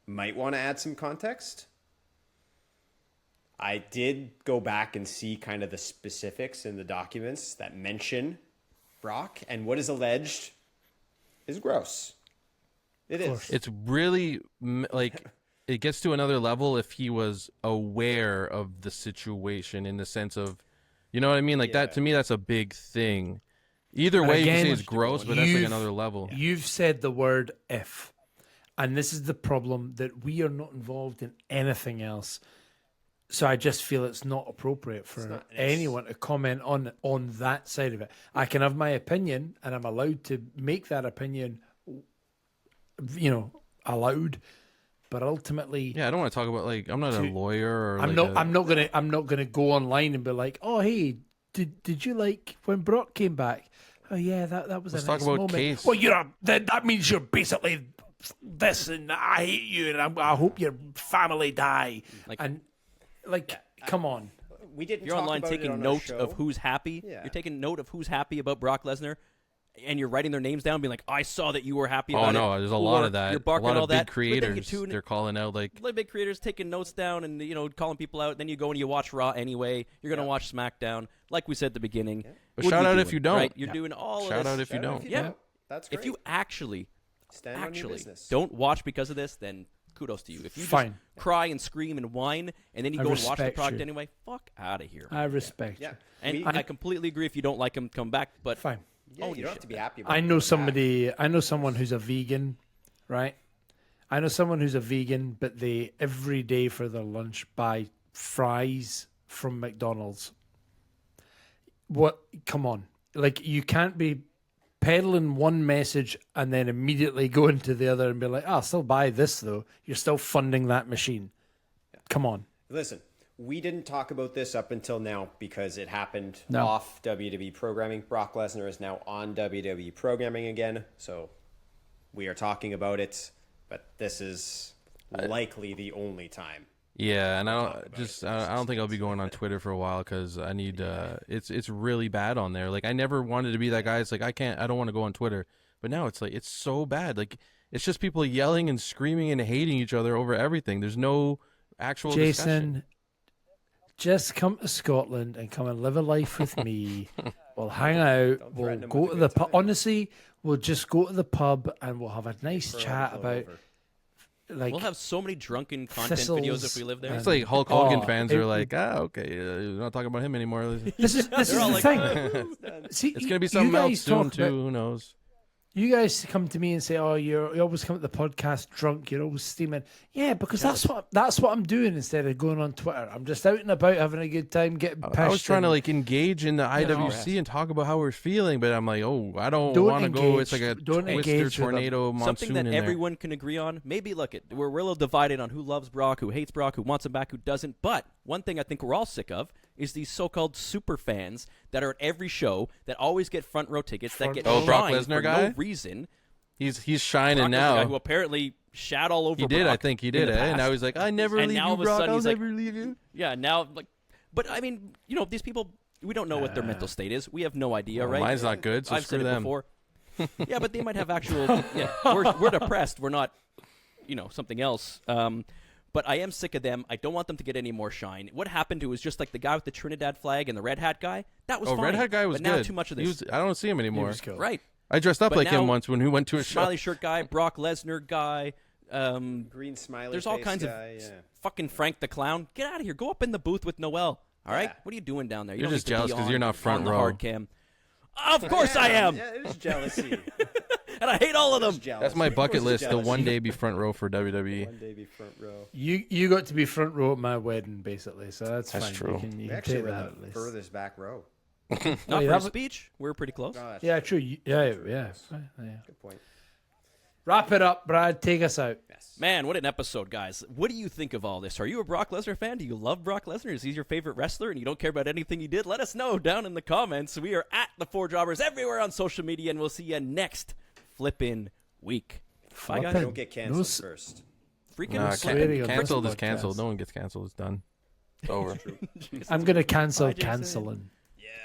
might want to add some context. I did go back and see kind of the specifics in the documents that mention Brock, and what is alleged is gross. It is. It's really like it gets to another level if he was aware of the situation in the sense of, you know what I mean? Like that to me, that's a big thing. Either But way, you can again, say it's gross, but that's like you've- another level. You've said the word if, and this is the problem, that we are not involved in anything else. So I just feel it's not appropriate for anyone to comment on that side of it. I can have my opinion, and I'm allowed to make that opinion, allowed. But ultimately, Yeah, I don't want to talk about like I'm not a lawyer or I'm not gonna go online and be like, oh hey, did you like when Brock came back? Oh yeah, that was Let's a talk nice about moment. Case. Well, that means you're basically this, and I hate you, and I hope your family die. Come on. We didn't You're talk online about it taking on our note show. of who's happy. Yeah. You're taking note of who's happy about Brock Lesnar. and you're writing their names down, being like, I saw that you were happy Oh about it. no, there's a lot Or of that. You're A barking lot all of that. big But then you creators, tune- they're calling out like, Really big creators taking notes down and calling people out. Then you go and you watch Raw anyway. You're gonna watch SmackDown, like we said at the beginning. But What are shout you out doing, if you don't. Right? You're doing all shout of this. out if you don't. Yeah. That's great. If you actually Stand on your business. don't watch because of this, then kudos to you. If you Fine. just cry and scream and whine, and then you I go and watch the respect product you. anyway, fuck out of here. I respect Yeah. you. And I completely agree. If you don't like him, come back. But Fine. Yeah, own you your don't have shit. to be happy about I it. know somebody. I know someone who's a vegan, right? I know someone who's a vegan, but they every day for their lunch buy fries from McDonald's. What? Come on! Like you can't be peddling one message and then immediately go into the other and be like, "I'll still buy this though." You're still funding that machine. Come on. Listen, we didn't talk about this up until now because it happened No. off WWE programming. Brock Lesnar is now on WWE programming again, so we are talking about it, but this is likely the only time. Yeah, and talk about I don't think I'll be going on Twitter for a while because I need. It's really bad on there. Like I never wanted to be that guy. It's like I don't want to go on Twitter, but now it's like it's so bad. Like it's just people yelling and screaming and hating each other over everything. There's no actual discussion. Jason, just come to Scotland and come and live a life with me. We'll hang out. Don't We'll threaten him go with to a the good pub. time. Honestly, we'll just go to the pub and we'll have a nice Throw chat everything about over. like we'll have so many drunken content videos if thistles we live there. It's like Hulk Hogan Oh, fans it- are like, okay, you're not talking about him anymore. this is They're all the like, thing. "Oh." See, It's gonna be you something else guys soon talk too. about- Who knows? You guys come to me and say, "Oh, you always come to the podcast drunk. You're always steaming." Yeah, because that's what I'm doing instead of going on Twitter. I'm just out and about having a good time, getting pissed. I was trying to and like engage in the IWC and talk about how we're feeling, but I'm like, oh, I don't want to go. It's like a Don't twister engage with them. tornado monsoon Something that in there. everyone can agree on. Maybe look at we're a little divided on who loves Brock, who hates Brock, who wants him back, who doesn't. But one thing I think we're all sick of is these so-called super fans that are at every show that always get front row tickets that get Oh, Brock shined Lesnar for guy? no reason. He's shining Brock Lesnar guy who now. apparently shat all over. He did. Brock I think he in did. the And now past. he's like, I never And leave now all you, of a Brock. sudden I'll he's like- never leave you. Yeah, now like, but I mean, these people, we don't know what their mental state is. We have no idea, right? Mine's not good, so I've screw said it them. before. Yeah, but they might have actual. Yeah, we're depressed. We're not, something else. But I am sick of them. I don't want them to get any more shine. What happened to was just like the guy with the Trinidad flag and the red hat guy. That was Oh, fine. Red Hat guy was but good. now too much of He this. I don't see him He anymore. was cool. Right. I dressed up But like him now- once when we went to a show. Smiley shirt guy, Brock Lesnar guy. Green smiley. There's all face kinds guy, of yeah. fucking Frank the Clown. Get out of here. Go up in the booth with Noel. All right. Yeah. What are you doing down there? You You're don't just need to be jealous 'cause on- you're not front on the row. hard cam. Of course I am, Yeah, it is jealousy. and I hate all of them. That's my bucket list. The Jealousy. one day be front row for WWE. One day be front row. You got to be front row at my wedding, basically. So that's That's fine. true. You can We actually take were that in at the least. furthest back row. Not yeah, for that his was- speech. We're pretty close. Oh, that's Yeah, true. true. Yeah. Yeah. Good point. Wrap it up, Brad. Take us out. Yes. Man, what an episode, guys. What do you think of all this? Are you a Brock Lesnar fan? Do you love Brock Lesnar? Is he your favorite wrestler and you don't care about anything he did? Let us know down in the comments. We are at The Four Jobbers everywhere on social media, and we'll see you next flippin' week. Bye, guys. Flippin'. Don't get canceled s- first. Freaking Nah, swearing on canceled this is canceled. podcast. No one gets canceled. It's done. It's over. I'm gonna cancel Bye, Jason. canceling.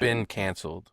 Been canceled.